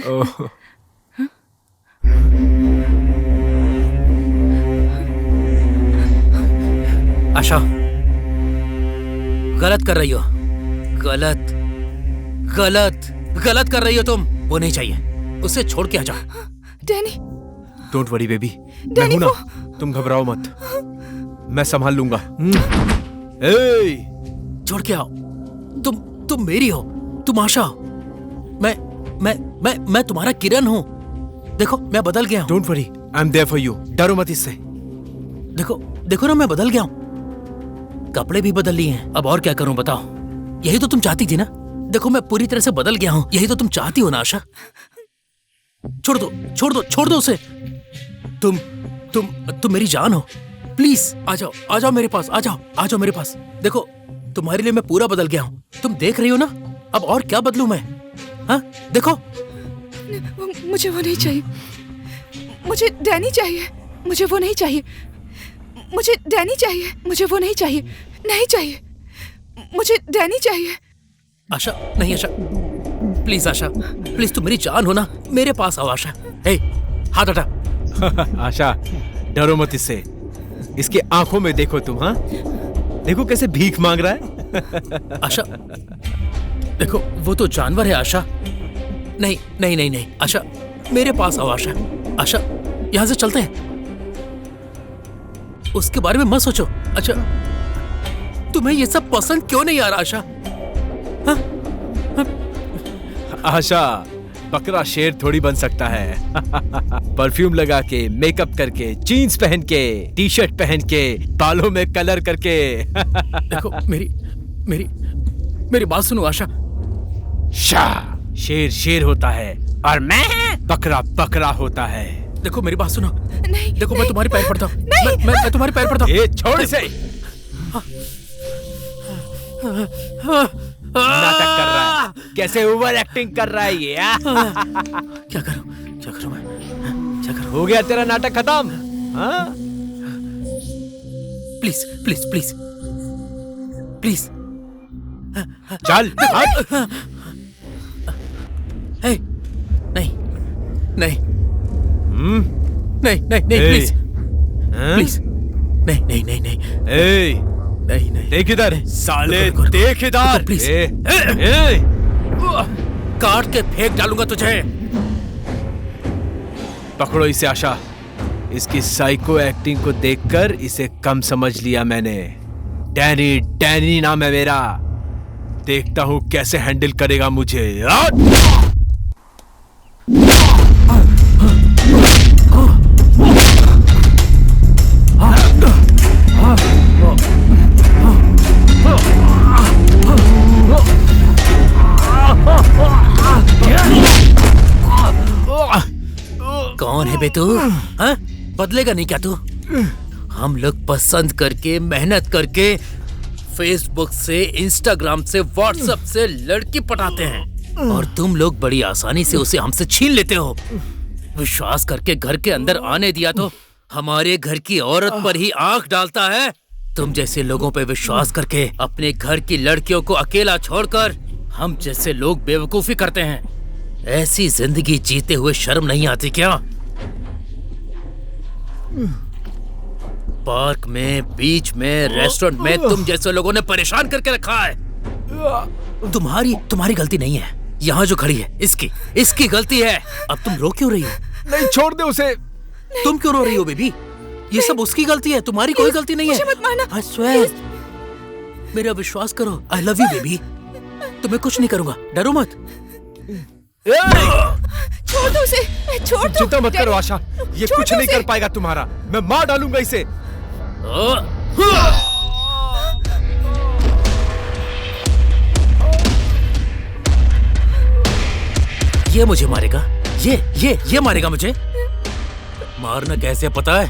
ओह, आशा, गलत कर रही हो, गलत गलत गलत कर रही हो तुम। वो नहीं चाहिए, उसे छोड़ के आ जा। डैनी, डोंट वरी बेबी, मैं हूं ना, तुम घबराओ मत, मैं संभाल लूंगा। ए, छोड़ के आओ। तुम मेरी हो, तुम आशा हो। मैं तुम्हारा किरण हूँ। देखो मैं बदल गया हूँ। Don't worry, I am there for you. डरो मत इससे। देखो ना, मैं बदल गया हूँ, कपड़े भी बदल लिए हैं। अब और क्या करूं बताओ? यही तो तुम चाहती थी ना। देखो मैं पूरी तरह से बदल गया हूँ, यही तो तुम चाहती हो ना आशा। छोड़ दो उसे। तुम मेरी जान हो। प्लीज आ जाओ मेरे पास, आ जाओ मेरे पास। देखो तुम्हारे लिए मैं पूरा बदल गया हूँ, तुम देख रही हो ना। अब और क्या बदलूं मैं? हाँ देखो। मुझे वो नहीं चाहिए, मुझे डैनी चाहिए। मुझे वो नहीं चाहिए, मुझे डैनी चाहिए। मुझे वो नहीं चाहिए, नहीं चाहिए, मुझे डैनी चाहिए। आशा नहीं, आशा प्लीज, आशा प्लीज, तुम मेरी जान हो ना, मेरे पास आओ आशा। हे हाथ हटा। आशा डरो मत इससे, इसके आंखों में देखो तुम। हाँ देखो कैसे भीख मांग रहा है। आशा देखो, वो तो जानवर है आशा। नहीं आशा, मेरे पास आओ आशा। आशा यहां से चलते हैं, उसके बारे में मत सोचो। अच्छा तुम्हें ये सब पसंद क्यों नहीं आ रहा आशा? आशा बकरा शेर थोड़ी बन सकता है। परफ्यूम लगा के, मेकअप करके, जीन्स पहन के, टी शर्ट पहन के, बालों में कलर करके। देखो मेरी बात सुनो आशा। शाह, शेर शेर होता है और मैं बकरा बकरा होता है। देखो मेरी बात सुनो। नहीं, देखो नहीं, मैं तुम्हारे पैर पड़ता हूँ। नहीं। मैं तुम्हारे पैर पड़ता हूँ। ए, छोड़ इसे। नाटक कर रहा है, कैसे ओवर एक्टिंग कर रहा है ये। क्या करूं मैं? क्या करूं? हो गया तेरा नाटक खत्म। हाँ? प्लीज प्लीज प्लीज प्लीज चल हट। नहीं नहीं नहीं नहीं नहीं ए, प्लीज हाँ? प्लीज नहीं नहीं नहीं नहीं ए, नहीं नहीं देख इधर साले, रुको, रुको, देख इधर। रुको, प्लीज। काट के फेंक डालूंगा तुझे। पकड़ो इसे आशा। इसकी साइको एक्टिंग को देखकर इसे कम समझ लिया मैंने। डैनी डैनी नाम है मेरा। देखता हूं कैसे हैंडल करेगा मुझे। कौन है बे तू? हाँ? बदलेगा नहीं क्या तू? हम लोग पसंद करके, मेहनत करके, फेसबुक से, इंस्टाग्राम से, व्हाट्सएप से लड़की पटाते हैं और तुम लोग बड़ी आसानी से उसे हमसे छीन लेते हो। विश्वास करके घर के अंदर आने दिया तो हमारे घर की औरत पर ही आंख डालता है। तुम जैसे लोगों पे विश्वास करके अपने घर की लड़कियों को अकेला छोड़कर हम जैसे लोग बेवकूफी करते हैं। ऐसी जिंदगी जीते हुए शर्म नहीं आती क्या? पार्क में, बीच में, रेस्टोरेंट में तुम जैसे लोगों ने परेशान करके रखा है। तुम्हारी गलती नहीं है। यहाँ जो खड़ी है इसकी गलती है। अब तुम रो क्यों रही हो? नहीं, छोड़ दे उसे। तुम क्यों रो रही हो बेबी? ये सब उसकी गलती है, तुम्हारी कोई गलती नहीं है। मुझे मत मारना। I swear, मेरा विश्वास करो। I love you baby. तुम्हें कुछ नहीं करूंगा, डरो मत। छोड़ दो उसे, छोड़ दो। चिंता मत करो आशा, ये छोड़ कुछ दो नहीं उसे। कर पाएगा तुम्हारा। मैं मार डालूंगा इसे। ये मुझे मारेगा। ये मारेगा मुझे। मारना कैसे पता है?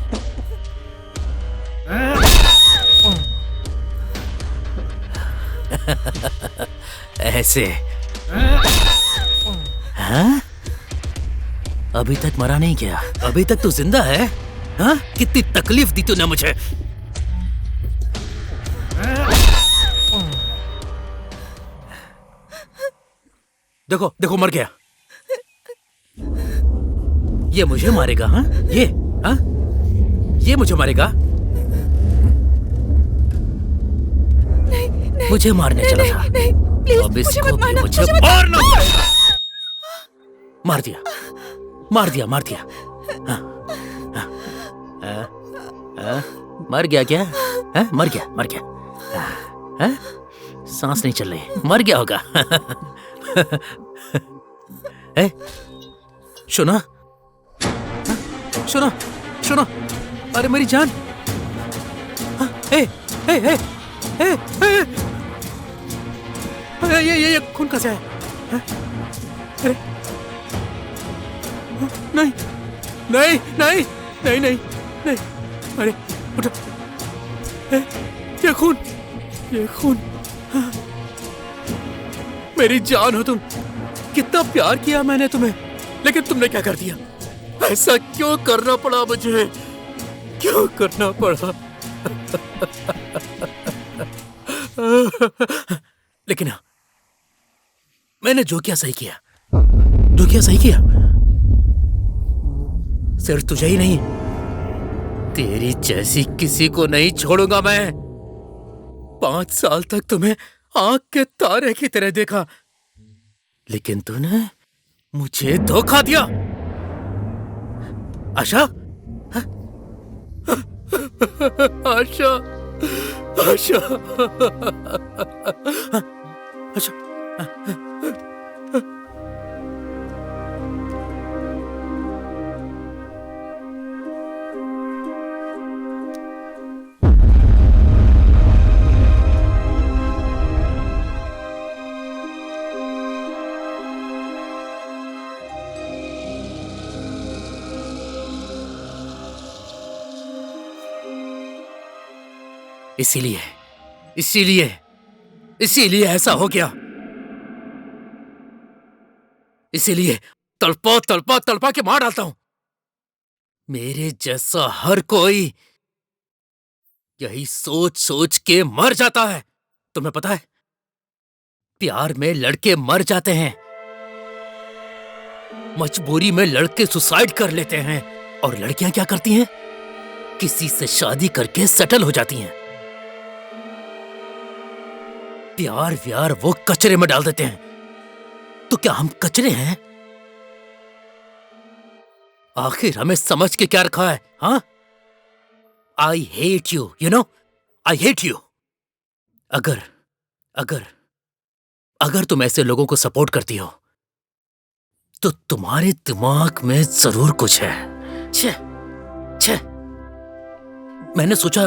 ऐसे। हाँ? अभी तक मरा नहीं क्या? अभी तक तू जिंदा है? हाँ? कितनी तकलीफ दी तूने मुझे। देखो देखो, मर गया। ये मुझे मारेगा। हाँ? ये मुझे मारेगा। मुझे मारने चला था। अब इसको भी मुझे मारना पड़ेगा। मार दिया। हाँ, मर गया क्या? हाँ? मर गया। हाँ? सांस नहीं चल रही, मर गया होगा। सुनो, अरे मेरी जान। ये खून कैसे है? अरे नहीं, अरे उठो। ये खून। मेरी जान हो तुम। कितना प्यार किया मैंने तुम्हें, लेकिन तुमने क्या कर दिया? ऐसा क्यों करना पड़ा मुझे? क्यों करना पड़ा? लेकिन मैंने जो किया सही किया। सिर्फ तुझे ही नहीं, तेरी जैसी किसी को नहीं छोड़ूंगा मैं। 5 साल तक तुम्हें आंख के तारे की तरह देखा, लेकिन तूने मुझे धोखा दिया। आशा, आशा, आशा, आशा। इसीलिए ऐसा हो गया। इसीलिए तड़पा के मार डालता हूं। मेरे जैसा हर कोई यही सोच सोच के मर जाता है। तुम्हें पता है, प्यार में लड़के मर जाते हैं, मजबूरी में लड़के सुसाइड कर लेते हैं, और लड़कियां क्या करती हैं? किसी से शादी करके सेटल हो जाती हैं। प्यार व्यार वो कचरे में डाल देते हैं। तो क्या हम कचरे हैं? आखिर हमें समझ के क्या रखा है? हाँ, I hate you, you know, I hate you. अगर तुम ऐसे लोगों को सपोर्ट करती हो तो तुम्हारे दिमाग में जरूर कुछ है। छे, मैंने सोचा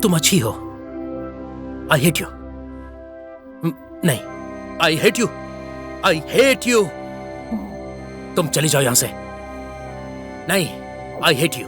तुम अच्छी हो। I hate you. नहीं, आई हेट यू। तुम चली जाओ यहां से। नहीं, आई हेट यू।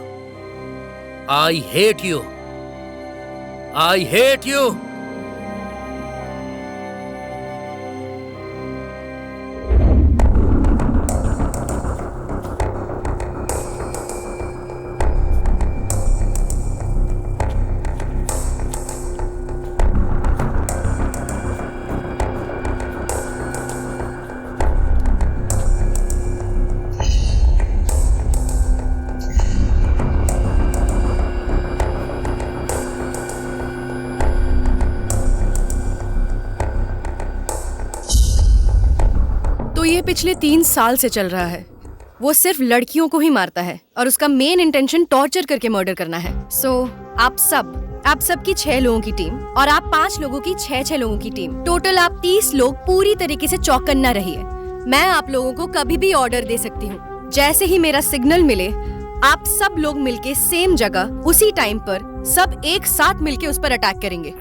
तो ये पिछले 3 साल से चल रहा है। वो सिर्फ लड़कियों को ही मारता है और उसका मेन इंटेंशन टॉर्चर करके मर्डर करना है। आप सब की 6 लोगों की टीम और आप 5 लोगों की 6 लोगों की टीम, टोटल आप 30 लोग पूरी तरीके से चौकन्ना रहिए। मैं आप लोगों को कभी भी ऑर्डर दे सकती हूँ। जैसे ही मेरा सिग्नल मिले, आप सब लोग मिलके सेम जगह उसी टाइम पर सब एक साथ मिलके उस पर अटैक करेंगे।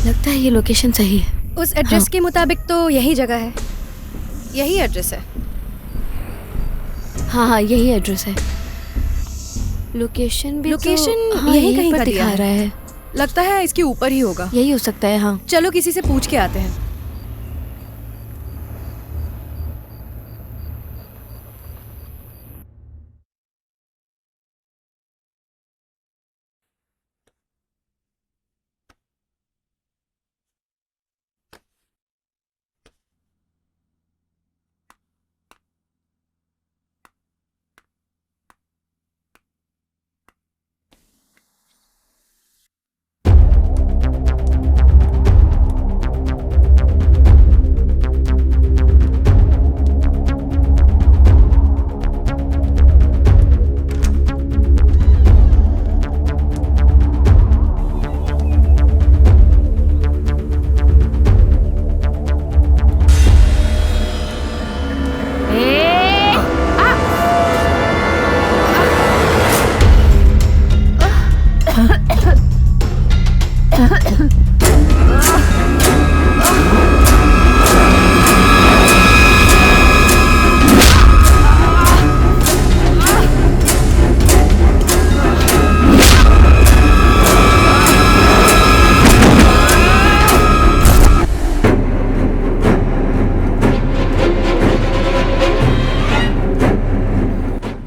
लगता है ये लोकेशन सही है। उस एड्रेस के मुताबिक तो यही जगह है, यही एड्रेस है। हाँ, यही एड्रेस है। लोकेशन भी यही कहीं पर का दिखा रहा है। लगता है इसके ऊपर ही होगा। यही हो सकता है। हाँ, चलो किसी से पूछ के आते हैं।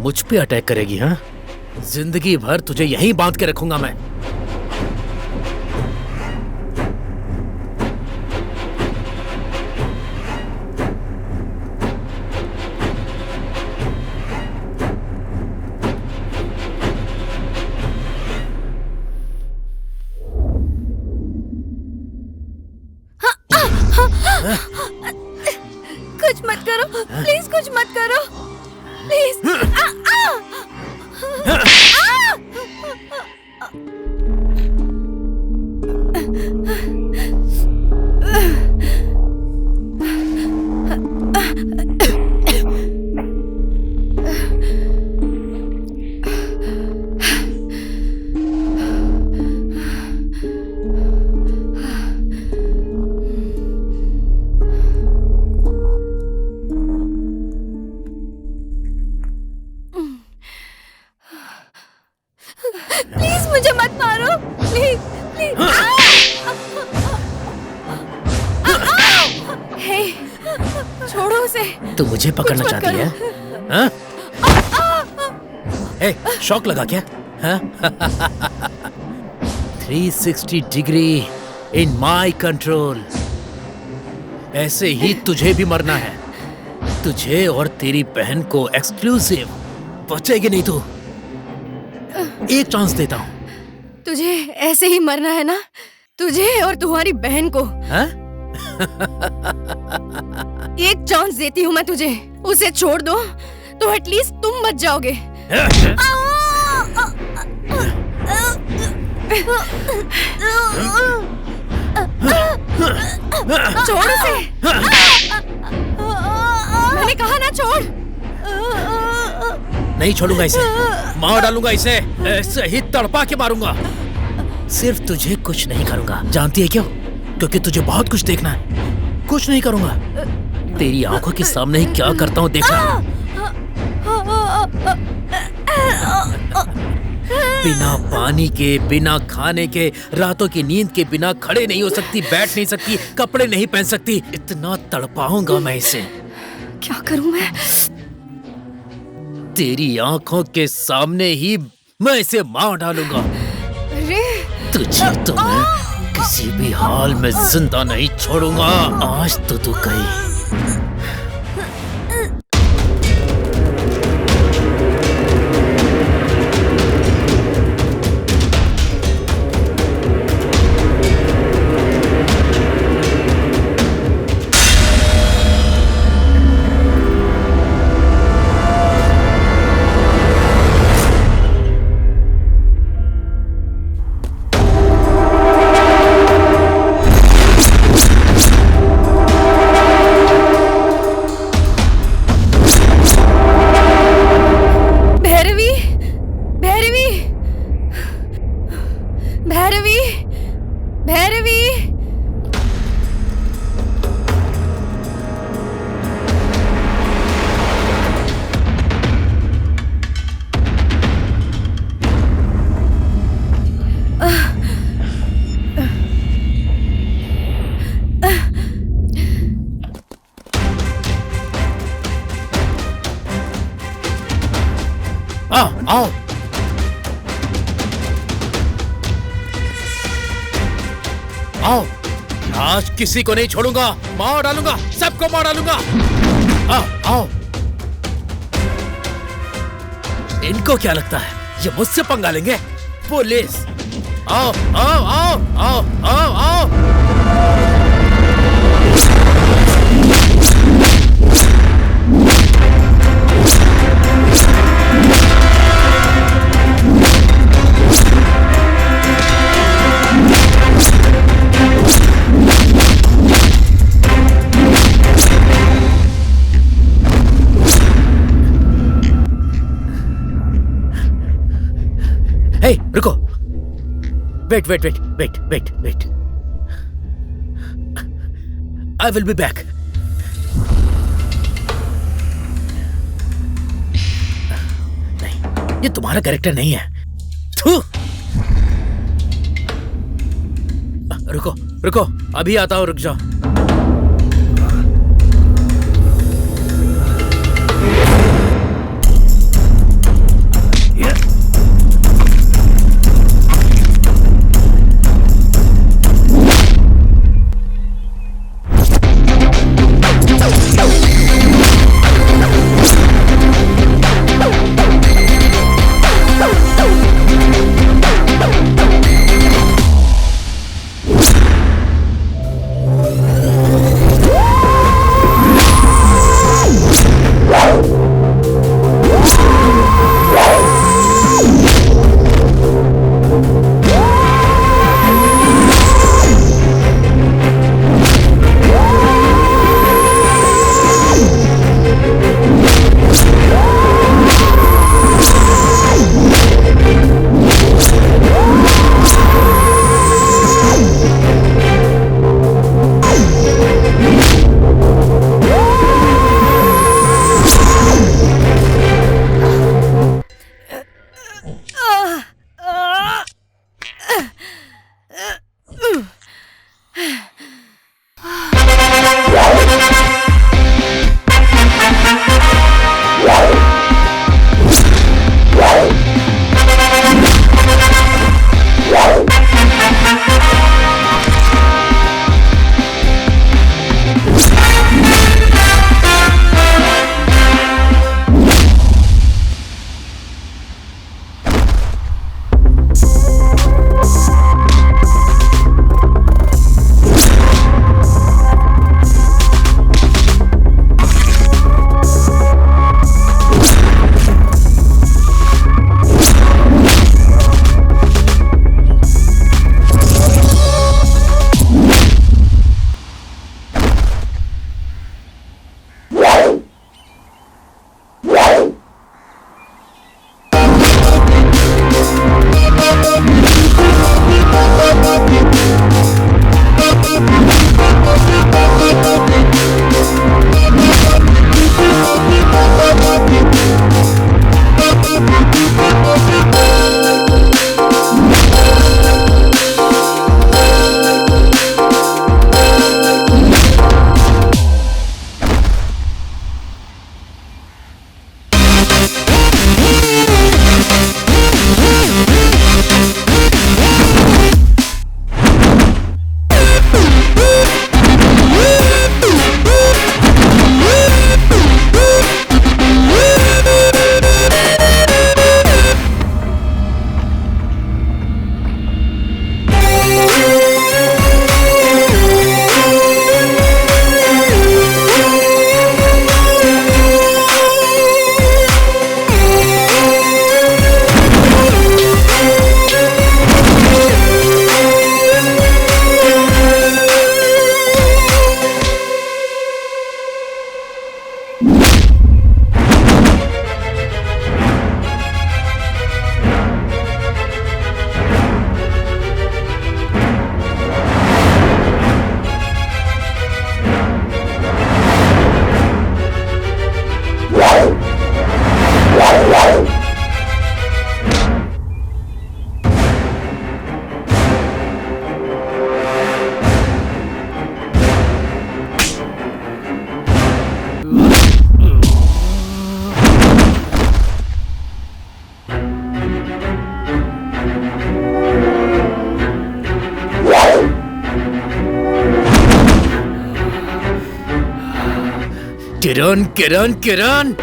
मुझ पे अटैक करेगी? हाँ, जिंदगी भर तुझे यहीं बांध के रखूंगा मैं। कुछ मत करो प्लीज, कुछ मत करो प्लीज। Please please. हे, छोड़ो उसे। तू मुझे पकड़ना कुछ मत चाहती है? हाँ? ए, शॉक लगा क्या? हाँ? 360 डिग्री इन माय कंट्रोल। ऐसे ही तुझे भी मरना है। तुझे और तेरी बहन को एक्सक्लूसिव। बचेगी नहीं तू। एक चांस देता हूँ। तुझे ऐसे ही मरना है ना? तुझे और तुम्हारी बहन को। हाँ? एक चांस देती हूँ मैं तुझे। उसे छोड़ दो तो एटलीस्ट तुम बच जाओगे। छोड़ उसे। मैंने कहा ना छोड़। नहीं छोड़ूंगा इसे। मार डालूंगा इसे। ऐसे ही तड़पा के मारूंगा। सिर्फ तुझे कुछ नहीं करूंगा। जानती है क्यों? क्योंकि तुझे बहुत कुछ देखना है। कुछ नहीं करूंगा। तेरी आंखों के सामने ही क्या करता हूँ देखना। बिना पानी के, बिना खाने के, रातों की नींद के बिना खड़े नहीं हो सकती, बैठ नहीं सकती, कपड़े नहीं पहन सकती। इतना तड़पाऊंगा मैं इसे। क्या करूं मैं? तेरी आंखों के सामने ही मैं इसे मार डालूंगा। अरे तुझे तो मैं किसी भी हाल में जिंदा नहीं छोड़ूंगा। आज तो तू गई। आओ। आओ। आज किसी को नहीं छोड़ूंगा। मार डालूंगा, सबको मार डालूंगा। आओ आओ। इनको क्या लगता है ये मुझसे पंगा लेंगे? पुलिस। आओ आओ आओ आओ आओ आओ। Hey, रुको। Wait, wait, wait, wait, wait, wait. I will be back. नहीं, ये तुम्हारा कैरेक्टर नहीं है। थू। रुको, रुको, अभी आता हूँ, रुक जाओ। किरण किरण किरण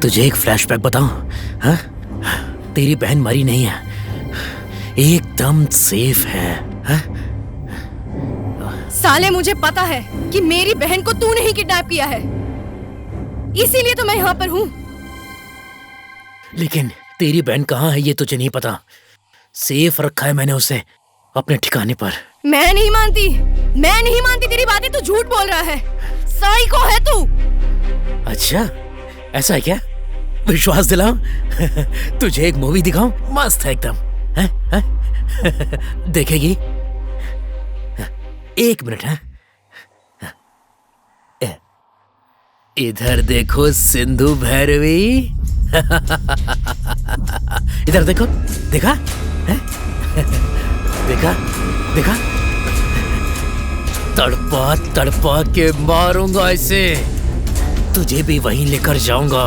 तुझे एक फ्लैशबैक बताऊं? हाँ? तेरी बहन मरी नहीं है, एकदम सेफ है। हाँ? साले, मुझे पता है कि मेरी बहन को तूने ही किडनैप किया है, इसीलिए तो मैं यहाँ पर हूँ। लेकिन तेरी बहन कहाँ है ये तुझे नहीं पता। सेफ रखा है मैंने उसे अपने ठिकाने पर। मैं नहीं मानती तेरी बातें। तू झूठ बोल रहा है, साइको है तू। अच्छा, ऐसा है क्या? विश्वास दिलाऊं? तुझे एक मूवी दिखाऊं? मस्त है एकदम। देखेगी? एक मिनट। इधर देखो सिंधु भैरवी। इधर देखो, देखा? देखा? देखा? तड़पा तड़पा के मारूंगा इसे, तुझे भी वहीं लेकर जाऊंगा,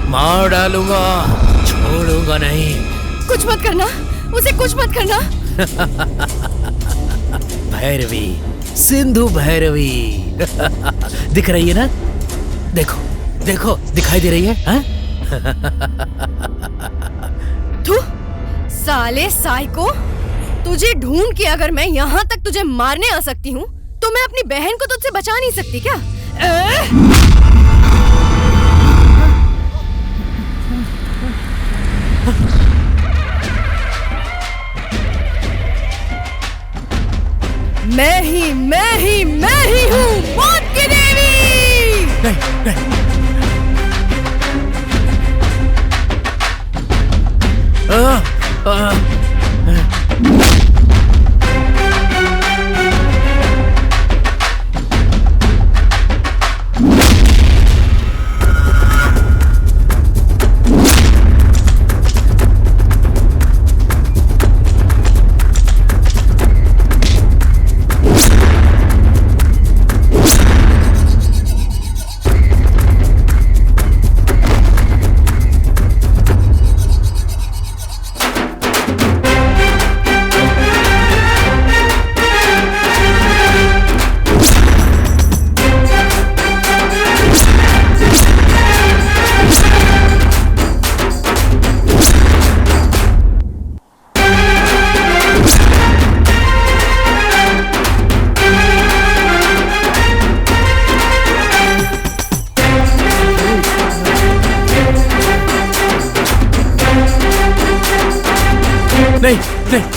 मार डालूंगा, छोड़ूंगा नहीं। कुछ मत करना, उसे कुछ मत करना। भैरवी, सिंधु भैरवी। दिख रही है ना? देखो देखो, दिखाई दे रही है? हाँ? तू साले साइको, तुझे ढूंढ के अगर मैं यहाँ तक तुझे मारने आ सकती हूँ तो मैं अपनी बहन को तुझसे बचा नहीं सकती क्या? मैं ही हूँ मौत की देवी।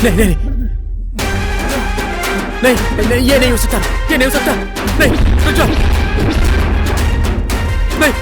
नहीं। नहीं, ये नहीं हो सकता, ये नहीं हो सकता। नहीं, रुक जाओ। नहीं।